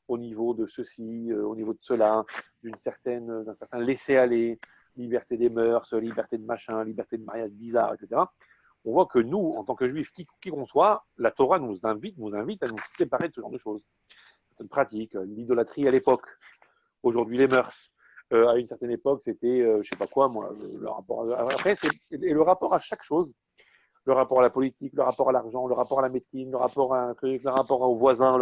A: au niveau de ceci, au niveau de cela, d'un certain laisser-aller, liberté des mœurs, liberté de machin, liberté de mariage bizarre, etc. On voit que nous, en tant que juifs, qui qu'on soit, la Torah nous invite à nous séparer de ce genre de choses. Certaines pratiques, l'idolâtrie à l'époque, aujourd'hui les mœurs. À une certaine époque, c'était, je sais pas quoi, moi, le rapport. Après, et le rapport à chaque chose, le rapport à la politique, le rapport à l'argent, le rapport à la médecine, le rapport à un truc, le rapport aux voisins,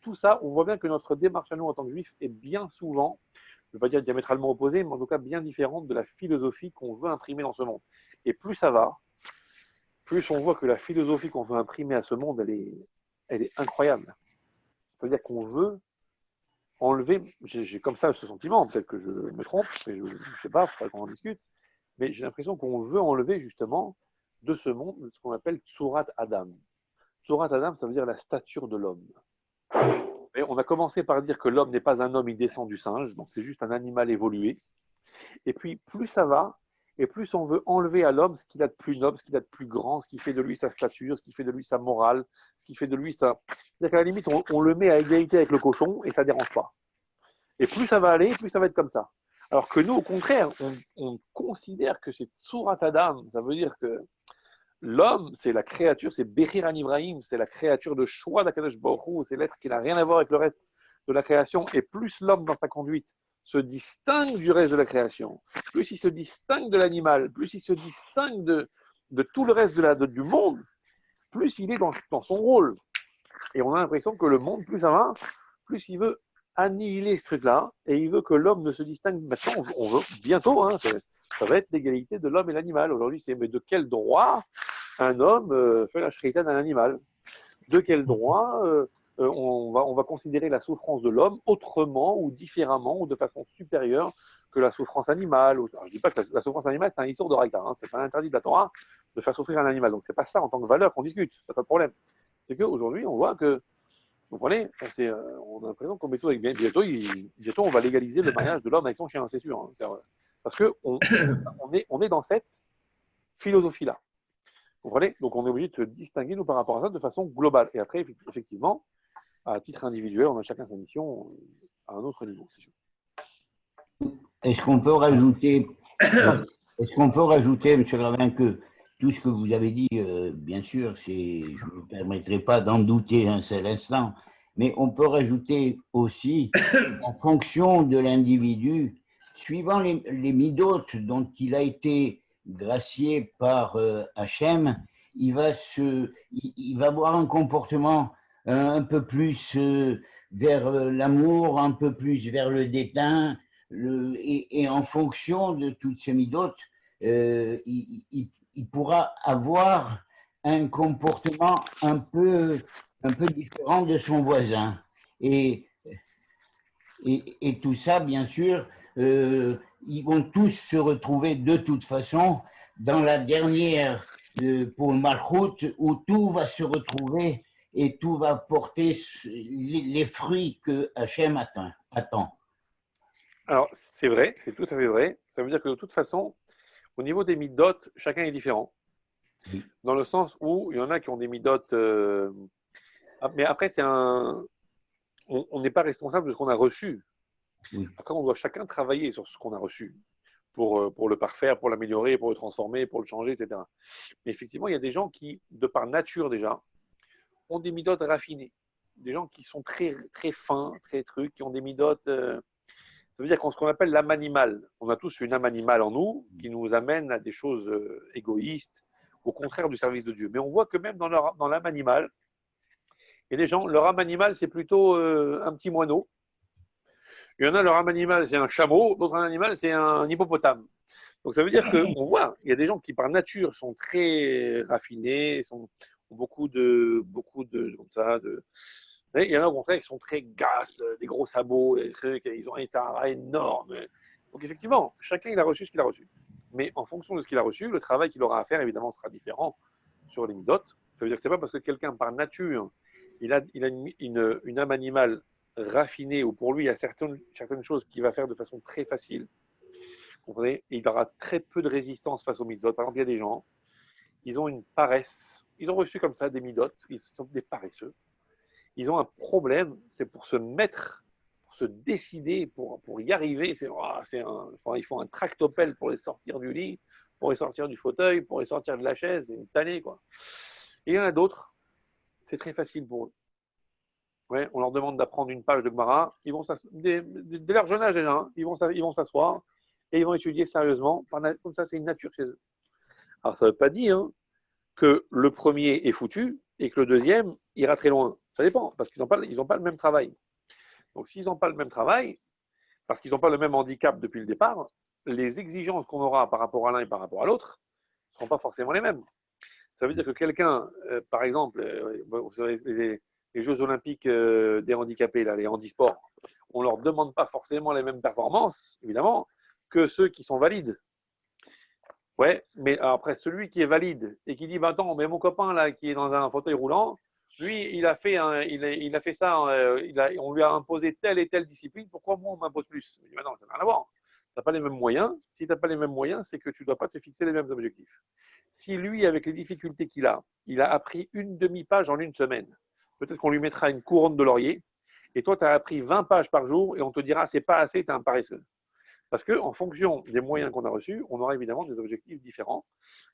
A: tout ça, on voit bien que notre démarche à nous en tant que juifs est bien souvent, je ne veux pas dire diamétralement opposée, mais en tout cas bien différente de la philosophie qu'on veut imprimer dans ce monde. Et plus ça va, plus on voit que la philosophie qu'on veut imprimer à ce monde, elle est incroyable. C'est-à-dire qu'on veut enlever, j'ai comme ça ce sentiment, peut-être que je me trompe, mais je ne sais pas, il faudrait qu'on en discute, mais j'ai l'impression qu'on veut enlever justement de ce monde ce qu'on appelle Tsurat Adam. Tsurat Adam, ça veut dire la stature de l'homme. Et on a commencé par dire que l'homme n'est pas un homme, il descend du singe, donc c'est juste un animal évolué. Et puis plus ça va, et plus on veut enlever à l'homme ce qu'il a de plus noble, ce qu'il a de plus grand, ce qui fait de lui sa stature, ce qui fait de lui sa morale, ce qui fait de lui sa... C'est-à-dire qu'à la limite, on le met à égalité avec le cochon et ça ne dérange pas. Et plus ça va aller, plus ça va être comme ça. Alors que nous, au contraire, on considère que c'est Tsurat Adam, ça veut dire que l'homme, c'est la créature, c'est Bechir an Ibrahim, c'est la créature de choix d'Akadosh Baruch Hu, c'est l'être qui n'a rien à voir avec le reste de la création. Et plus l'homme, dans sa conduite, se distingue du reste de la création, plus il se distingue de l'animal, plus il se distingue de tout le reste du monde, plus il est dans son rôle. Et on a l'impression que le monde, plus ça va, plus il veut annihiler ce truc-là, et il veut que l'homme ne se distingue. Maintenant, on veut bientôt, ça va être l'égalité de l'homme et l'animal. Aujourd'hui, c'est mais de quel droit un homme fait la shrita d'un animal? De quel droit on va considérer la souffrance de l'homme autrement ou différemment ou de façon supérieure que la souffrance animale? Alors, je ne dis pas que la souffrance animale, c'est un histoire de Raïta, c'est pas un interdit de la Torah de faire souffrir un animal. Donc, c'est pas ça en tant que valeur qu'on discute, c'est pas de problème. C'est qu'aujourd'hui, on voit que, vous comprenez, on a l'impression qu'on met tout avec bien. Bientôt, on va légaliser le mariage de l'homme avec son chien, c'est sûr. Parce qu'on est dans cette philosophie-là. Vous comprenez? Donc, on est obligé de se distinguer, nous, par rapport à ça, de façon globale. Et après, effectivement, à titre individuel, on a chacun sa mission à un autre niveau, c'est sûr.
F: Est-ce qu'on peut rajouter Est-ce qu'on peut rajouter, M. Gravin, que tout ce que vous avez dit, bien sûr, je ne me permettrai pas d'en douter un seul instant, mais on peut rajouter aussi, en fonction de l'individu, suivant les midotes dont il a été gracié par Hachem, il va avoir un comportement un peu plus vers l'amour, un peu plus vers le dédain, et en fonction de toutes ces midotes, il pourra avoir un comportement un peu différent de son voisin. Et, et tout ça, bien sûr, ils vont tous se retrouver de toute façon dans la dernière pour le Malchut, où tout va se retrouver et tout va porter les fruits que Hachem attend.
A: Alors, c'est vrai, c'est tout à fait vrai. Ça veut dire que de toute façon, au niveau des midot, chacun est différent.
F: Oui.
A: Dans le sens où il y en a qui ont des midot. Mais après, on n'est pas responsable de ce qu'on a reçu.
F: Oui.
A: Après, on doit chacun travailler sur ce qu'on a reçu pour le parfaire, pour l'améliorer, pour le transformer, pour le changer, etc. Mais effectivement, il y a des gens qui, de par nature déjà, ont des midot raffinés. Des gens qui sont très, très fins, très trucs, qui ont des midot. Ça veut dire qu'on ce qu'on appelle l'âme animale. On a tous une âme animale en nous qui nous amène à des choses égoïstes, au contraire du service de Dieu. Mais on voit que même dans l'âme animale, il y a des gens, leur âme animale, c'est plutôt un petit moineau. Il y en a, leur âme animale, c'est un chameau, d'autres âme animale, c'est un hippopotame. Donc ça veut dire qu'on voit, il y a des gens qui par nature sont très raffinés, ont beaucoup de comme ça, et il y en a au contraire qui sont très gasses, des gros sabots, des trucs, ils ont un état énorme. Donc effectivement, chacun il a reçu ce qu'il a reçu. Mais en fonction de ce qu'il a reçu, le travail qu'il aura à faire évidemment sera différent sur les midot. Ça veut dire que c'est pas parce que quelqu'un par nature il a une âme animale raffinée ou pour lui il y a certaines choses qu'il va faire de façon très facile. Vous comprenez? Et il aura très peu de résistance face aux midot. Par exemple, il y a des gens, ils ont une paresse. Ils ont reçu comme ça des midot, ils sont des paresseux. Ils ont un problème, c'est pour se mettre, pour se décider, pour y arriver. Ils font un tractopelle pour les sortir du lit, pour les sortir du fauteuil, pour les sortir de la chaise, c'est une tannée, quoi. Et il y en a d'autres, c'est très facile pour eux. Ouais, on leur demande d'apprendre une page de Gemara, ils vont dès leur jeune âge déjà, ils vont s'asseoir et ils vont étudier sérieusement. Comme ça, c'est une nature chez eux. Alors, ça ne veut pas dire que le premier est foutu et que le deuxième ira très loin. Ça dépend, parce qu'ils n'ont pas le même travail. Donc, s'ils n'ont pas le même travail, parce qu'ils n'ont pas le même handicap depuis le départ, les exigences qu'on aura par rapport à l'un et par rapport à l'autre ne seront pas forcément les mêmes. Ça veut dire que quelqu'un, par exemple, vous savez, les Jeux Olympiques des handicapés, là, les handisports, on ne leur demande pas forcément les mêmes performances, évidemment, que ceux qui sont valides. Ouais, mais après, celui qui est valide et qui dit bah, attends, mais mon copain là, qui est dans un fauteuil roulant, lui, il a fait ça, on lui a imposé telle et telle discipline, pourquoi moi on m'impose plus? Je dis, bah non, ça n'a rien à voir. Tu n'as pas les mêmes moyens. Si tu n'as pas les mêmes moyens, c'est que tu ne dois pas te fixer les mêmes objectifs. Si lui, avec les difficultés qu'il a, il a appris une demi-page en une semaine, peut-être qu'on lui mettra une couronne de laurier, et toi, tu as appris 20 pages par jour, et on te dira c'est pas assez, tu es un paresseux. Parce qu'en fonction des moyens qu'on a reçus, on aura évidemment des objectifs différents.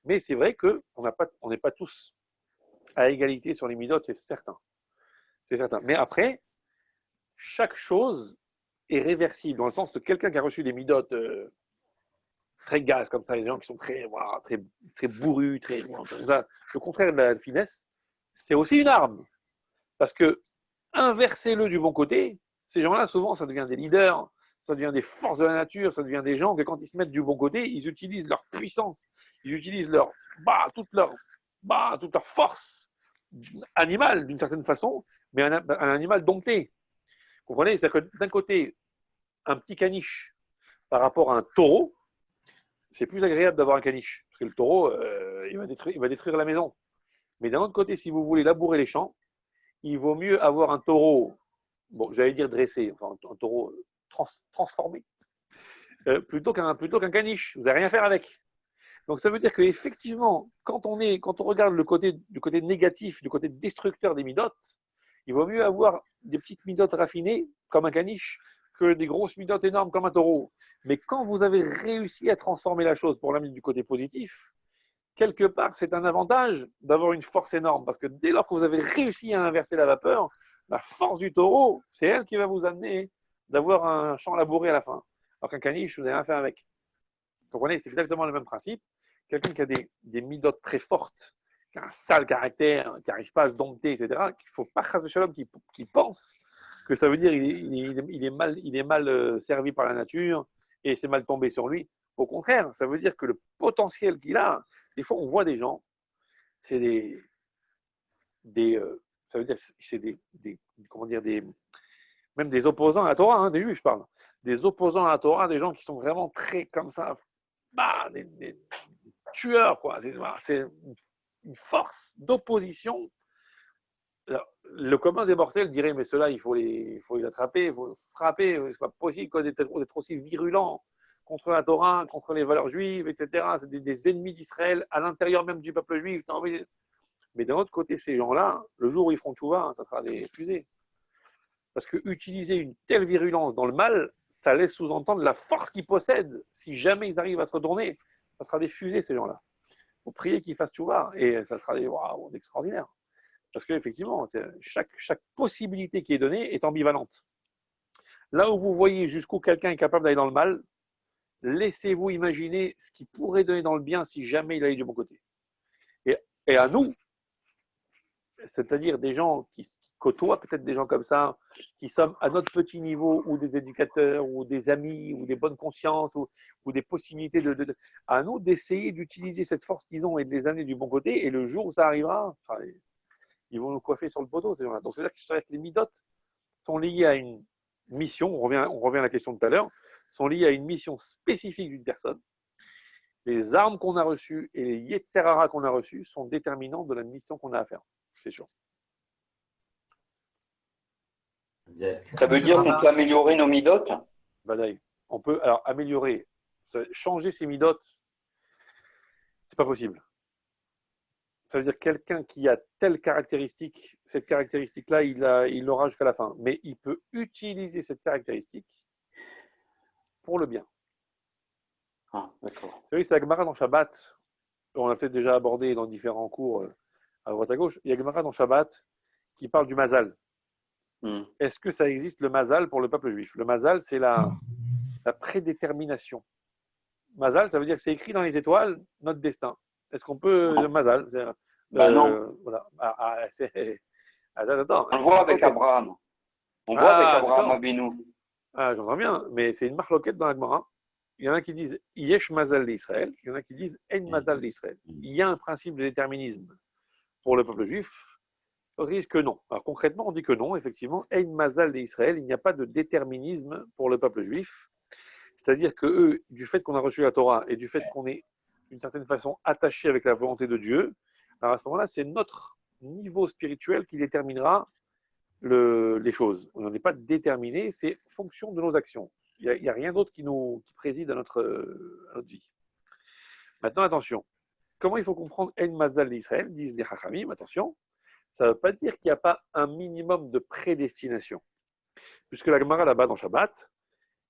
A: Mais c'est vrai qu'on n'est pas tous à égalité sur les midot, c'est certain. C'est certain. Mais après, chaque chose est réversible, dans le sens que quelqu'un qui a reçu des midot très gaz, comme ça, des gens qui sont très bourrus, le contraire de la finesse, c'est aussi une arme. Parce que inversez-le du bon côté, ces gens-là, souvent, ça devient des leaders, ça devient des forces de la nature, ça devient des gens que quand ils se mettent du bon côté, ils utilisent leur puissance, ils utilisent toute leur force animale d'une certaine façon, mais un animal dompté. Vous comprenez? C'est-à-dire que d'un côté, un petit caniche par rapport à un taureau, c'est plus agréable d'avoir un caniche, parce que le taureau, il va détruire la maison. Mais d'un autre côté, si vous voulez labourer les champs, il vaut mieux avoir un taureau, bon, j'allais dire dressé, enfin un taureau transformé, plutôt qu'un caniche. Vous n'allez rien faire avec. Donc ça veut dire qu'effectivement, quand on regarde du côté négatif, du côté destructeur des midotes, il vaut mieux avoir des petites midotes raffinées, comme un caniche, que des grosses midotes énormes comme un taureau. Mais quand vous avez réussi à transformer la chose pour l'amener du côté positif, quelque part, c'est un avantage d'avoir une force énorme. Parce que dès lors que vous avez réussi à inverser la vapeur, la force du taureau, c'est elle qui va vous amener d'avoir un champ labouré à la fin. Alors qu'un caniche, vous n'avez rien à faire avec. Vous comprenez? C'est exactement le même principe. Quelqu'un qui a des midotes très fortes, qui a un sale caractère, qui n'arrive pas à se dompter, etc., qu'il ne faut pas chasser shalom qui pense que ça veut dire qu'il est mal servi par la nature et c'est mal tombé sur lui. Au contraire, ça veut dire que le potentiel qu'il a, des fois on voit des gens, c'est ça veut dire c'est comment dire, même des opposants à la Torah, hein, des juifs, je parle, des opposants à la Torah, des gens qui sont vraiment très comme ça, des tueurs, quoi. C'est une force d'opposition. Alors, le commun des mortels dirait, mais ceux-là, il faut les attraper, il faut les frapper, c'est pas possible d'être aussi virulent contre la Torah, contre les valeurs juives, etc. C'est des ennemis d'Israël à l'intérieur même du peuple juif. Mais d'un autre côté, ces gens-là, le jour où ils feront tchouva, ça sera des fusées. Parce que utiliser une telle virulence dans le mal, ça laisse sous-entendre la force qu'ils possèdent. Si jamais ils arrivent à se retourner, ça sera des fusées, ces gens-là. Il faut prier qu'ils fassent tchouva et ça sera extraordinaire. Parce qu'effectivement, chaque possibilité qui est donnée est ambivalente. Là où vous voyez jusqu'où quelqu'un est capable d'aller dans le mal, laissez-vous imaginer ce qu'il pourrait donner dans le bien si jamais il allait du bon côté. Et à nous, c'est-à-dire des gens qui côtoient peut-être des gens comme ça, qui sommes à notre petit niveau, ou des éducateurs, ou des amis, ou des bonnes consciences, ou des possibilités à nous d'essayer d'utiliser cette force qu'ils ont et de les amener du bon côté, et le jour où ça arrivera, ils vont nous coiffer sur le poteau, ces gens-là. Donc c'est-à-dire que les midotes sont liées à une mission, on revient à la question de tout à l'heure, sont liées à une mission spécifique d'une personne. Les armes qu'on a reçues et les yetzerara qu'on a reçus sont déterminants de la mission qu'on a à faire, c'est sûr.
D: Ça veut dire qu'on peut améliorer nos midotes?
A: Vadaï. On peut alors améliorer, changer ses midotes, c'est pas possible. Ça veut dire quelqu'un qui a telle caractéristique, cette caractéristique-là, il l'aura jusqu'à la fin. Mais il peut utiliser cette caractéristique pour le bien.
D: Ah, d'accord.
A: Vous savez, c'est la Gemara dans Shabbat, on l'a peut-être déjà abordé dans différents cours à droite à gauche. Il y a Gemara dans Shabbat qui parle du mazal. Est-ce que ça existe le mazal pour le peuple juif? Le mazal, c'est la prédétermination. Mazal, ça veut dire que c'est écrit dans les étoiles, notre destin. Est-ce qu'on peut le mazal?
D: Non.
A: Voilà.
D: Attends. On le voit avec Abraham. On voit avec Abraham Avinu.
A: J'entends bien, mais c'est une marloquette dans la Gemara. Il y en a qui disent Yesh mazal d'Israël, il y en a qui disent En mazal d'Israël. Il y a un principe de déterminisme pour le peuple juif. On dit que non. Alors concrètement, on dit que non, effectivement, En mazal d'Israël, il n'y a pas de déterminisme pour le peuple juif. C'est-à-dire que eux, du fait qu'on a reçu la Torah et du fait qu'on est d'une certaine façon attaché avec la volonté de Dieu, alors à ce moment-là, c'est notre niveau spirituel qui déterminera les choses. On n'en est pas déterminé, c'est fonction de nos actions. Il n'y a rien d'autre qui préside à notre vie. Maintenant, attention. Comment il faut comprendre En Mazal d'Israël? Disent les Chachamim, attention. Ça ne veut pas dire qu'il n'y a pas un minimum de prédestination. Puisque la Gemara là-bas dans Shabbat,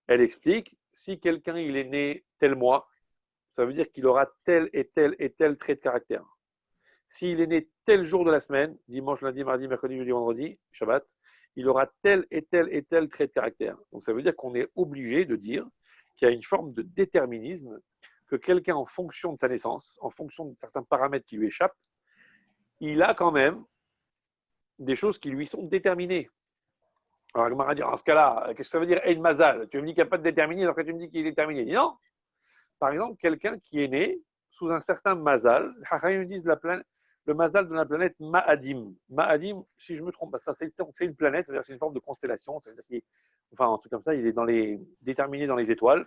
A: elle explique, si quelqu'un il est né tel mois, ça veut dire qu'il aura tel et tel et tel trait de caractère. S'il est né tel jour de la semaine, dimanche, lundi, mardi, mercredi, jeudi, vendredi, Shabbat, il aura tel et tel et tel trait de caractère. Donc ça veut dire qu'on est obligé de dire qu'il y a une forme de déterminisme, que quelqu'un, en fonction de sa naissance, en fonction de certains paramètres qui lui échappent, il a quand même des choses qui lui sont déterminées. Alors, Agmara dit, en ce cas-là, qu'est-ce que ça veut dire Ein Mazal? Tu me dis qu'il n'y a pas de déterminisme, alors que tu me dis qu'il est déterminé. Non. Par exemple, quelqu'un qui est né sous un certain Mazal, les Chachamim disent le Mazal de la planète Ma'adim. Ma'adim, si je me trompe pas, c'est une planète, c'est-à-dire c'est une forme de constellation, c'est-à-dire enfin, un truc comme ça, il est déterminé dans les étoiles.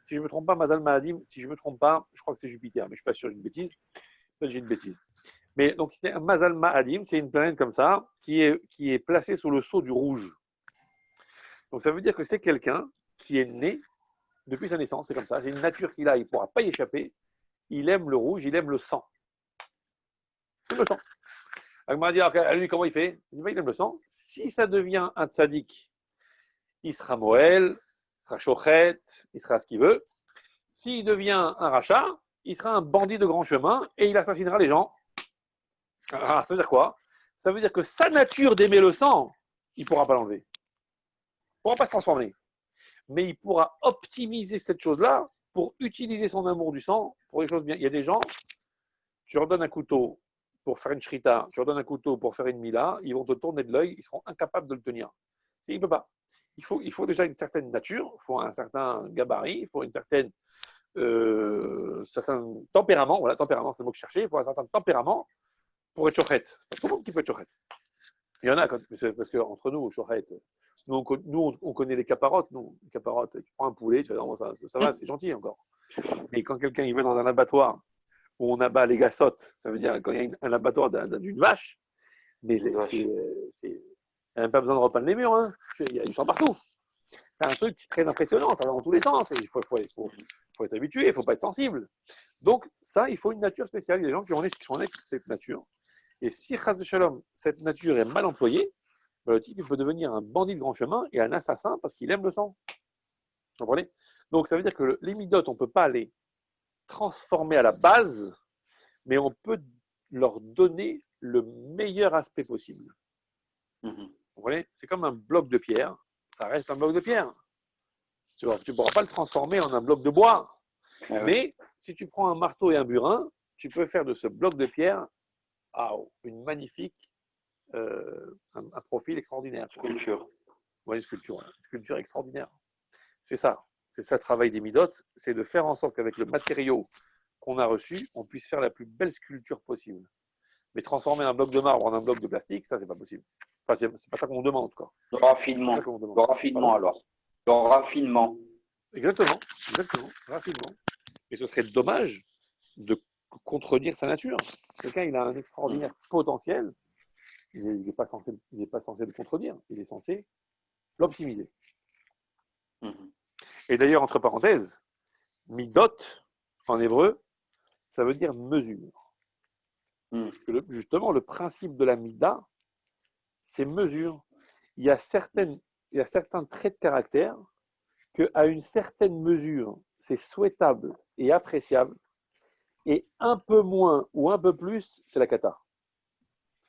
A: Si je ne me trompe pas, Mazal Ma'adim, si je ne me trompe pas, je crois que c'est Jupiter, mais je ne suis pas sûr d'une bêtise. Peut-être j'ai une bêtise. Mais donc, c'est un Mazal Ma'adim, c'est une planète comme ça, qui est placée sous le sceau du rouge. Donc, ça veut dire que c'est quelqu'un qui est né depuis sa naissance, c'est comme ça, c'est une nature qu'il a, il ne pourra pas y échapper. Il aime le rouge, il aime le sang. Il aime le sang. Agmara dit, lui, comment il fait? Il aime le sang. Si ça devient un tzaddik, il sera Moël, sera chochet, il sera ce qu'il veut. S'il devient un rachat, il sera un bandit de grand chemin et il assassinera les gens. Ah, ça veut dire quoi? Ça veut dire que sa nature d'aimer le sang, il ne pourra pas l'enlever. Il ne pourra pas se transformer. Mais il pourra optimiser cette chose-là pour utiliser son amour du sang pour les choses bien. Il y a des gens, tu leur donnes un couteau pour faire une shrita, tu leur donnes un couteau pour faire une mila, ils vont te tourner de l'œil, ils seront incapables de le tenir. Il ne peut pas. Il faut déjà une certaine nature, il faut un certain gabarit, il faut une certaine certain tempérament, voilà, tempérament, c'est le mot que je cherchais, il faut un certain tempérament pour être chochet. Tout le monde qui peut être chochet. Il y en a, parce qu'entre nous, chochet, nous, on connaît les caparottes, nous. Les caparottes, tu prends un poulet, tu fais, non, ça va, c'est gentil encore. Mais quand quelqu'un il va dans un abattoir où on abat les gassottes, ça veut dire quand il y a un abattoir d'une vache, mais il n'y a même pas besoin de repeindre les murs, hein. Il y a du sang partout. C'est un truc très impressionnant, ça va dans tous les sens. Il faut être habitué, il ne faut pas être sensible. Donc, ça, il faut une nature spéciale. Il y a des gens qui sont nés avec cette nature. Et si, chas de shalom, cette nature est mal employée, le type il peut devenir un bandit de grand chemin et un assassin parce qu'il aime le sang. Vous comprenez? Donc, ça veut dire que les midotes, on ne peut pas les transformer à la base, mais on peut leur donner le meilleur aspect possible. Vous comprenez? C'est comme un bloc de pierre. Ça reste un bloc de pierre. Tu ne pourras pas le transformer en un bloc de bois. Mais si tu prends un marteau et un burin, tu peux faire de ce bloc de pierre une magnifique, un profil extraordinaire.
D: Sculpture.
A: Oui, une sculpture extraordinaire. C'est ça le travail des midotes, c'est de faire en sorte qu'avec le matériau qu'on a reçu, on puisse faire la plus belle sculpture possible. Mais transformer un bloc de marbre en un bloc de plastique, ça, c'est pas possible. Enfin, c'est pas ça qu'on demande, quoi.
D: Le raffinement. Le raffinement, alors. Le raffinement.
A: Exactement. Raffinement. Et ce serait dommage de contredire sa nature. Quelqu'un, il a un extraordinaire potentiel, il n'est pas censé le contredire, il est censé l'optimiser. Et d'ailleurs, entre parenthèses, midot, en hébreu, ça veut dire mesure. Justement, le principe de la mida, c'est mesure. Il y a certains traits de caractère qu'à une certaine mesure, c'est souhaitable et appréciable, et un peu moins ou un peu plus, c'est la kata.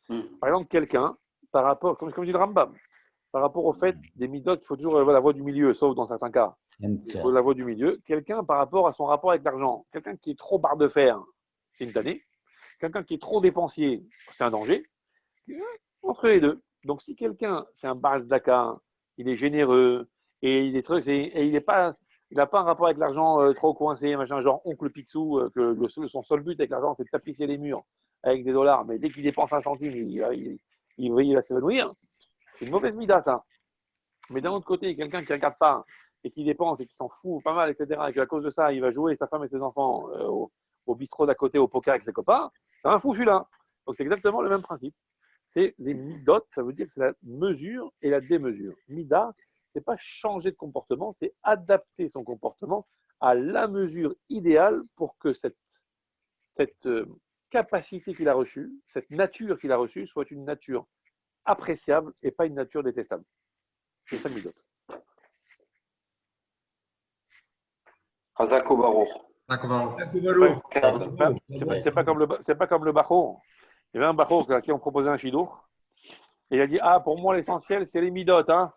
A: Par exemple, quelqu'un, par rapport, comme dit le Rambam, par rapport au fait des midot, il faut toujours la voie du milieu, sauf dans certains cas. Il faut la voie du milieu. Quelqu'un, par rapport à son rapport avec l'argent, quelqu'un qui est trop barre de fer, c'est une tannée. Quelqu'un qui est trop dépensier, c'est un danger. Entre les deux. Donc, si quelqu'un, c'est un bar Zdaka, il est généreux, et il n'a pas un rapport avec l'argent trop coincé, machin, genre oncle Picsou, que son seul but avec l'argent, c'est de tapisser les murs avec des dollars, mais dès qu'il dépense un centime, il va s'évanouir. C'est une mauvaise mida, ça. Mais d'un autre côté, quelqu'un qui ne regarde pas et qui dépense et qui s'en fout pas mal, etc., et qu'à cause de ça, il va jouer sa femme et ses enfants au bistrot d'à côté, au poker avec ses copains, c'est un fou celui-là. Donc c'est exactement le même principe. C'est les midot, ça veut dire que c'est la mesure et la démesure. Mida, c'est pas changer de comportement, c'est adapter son comportement à la mesure idéale pour que cette capacité qu'il a reçue, cette nature qu'il a reçue, soit une nature appréciable et pas une nature détestable. C'est ça le midot.
D: Hazako Baruch.
A: C'est pas comme le Bachour. Il y avait un Bachour à qui on proposait un chidour. Et il a dit, pour moi, l'essentiel, c'est les midot, hein.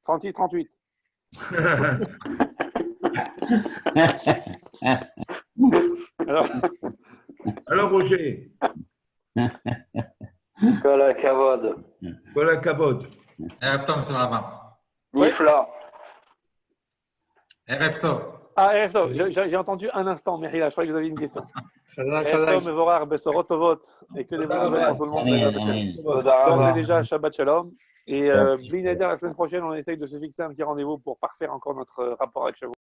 A: 36-38.
C: Alors, Roger.
D: Kol Kavod.
C: Kol Kavod.
G: Erev Tov, c'est Rabbin.
D: Nifla.
G: Erev Tov.
A: Erev Tov, j'ai entendu un instant, Mérila, je croyais que vous aviez une question. Erev Tov, Mevorar, Besorot Tovot, et que des bonnes nouvelles pour tout le monde. D'ores et déjà, Shabbat Shalom. Et Bli Neder, la semaine prochaine, on essaye de se fixer un petit rendez-vous pour parfaire encore notre rapport avec Shavuot.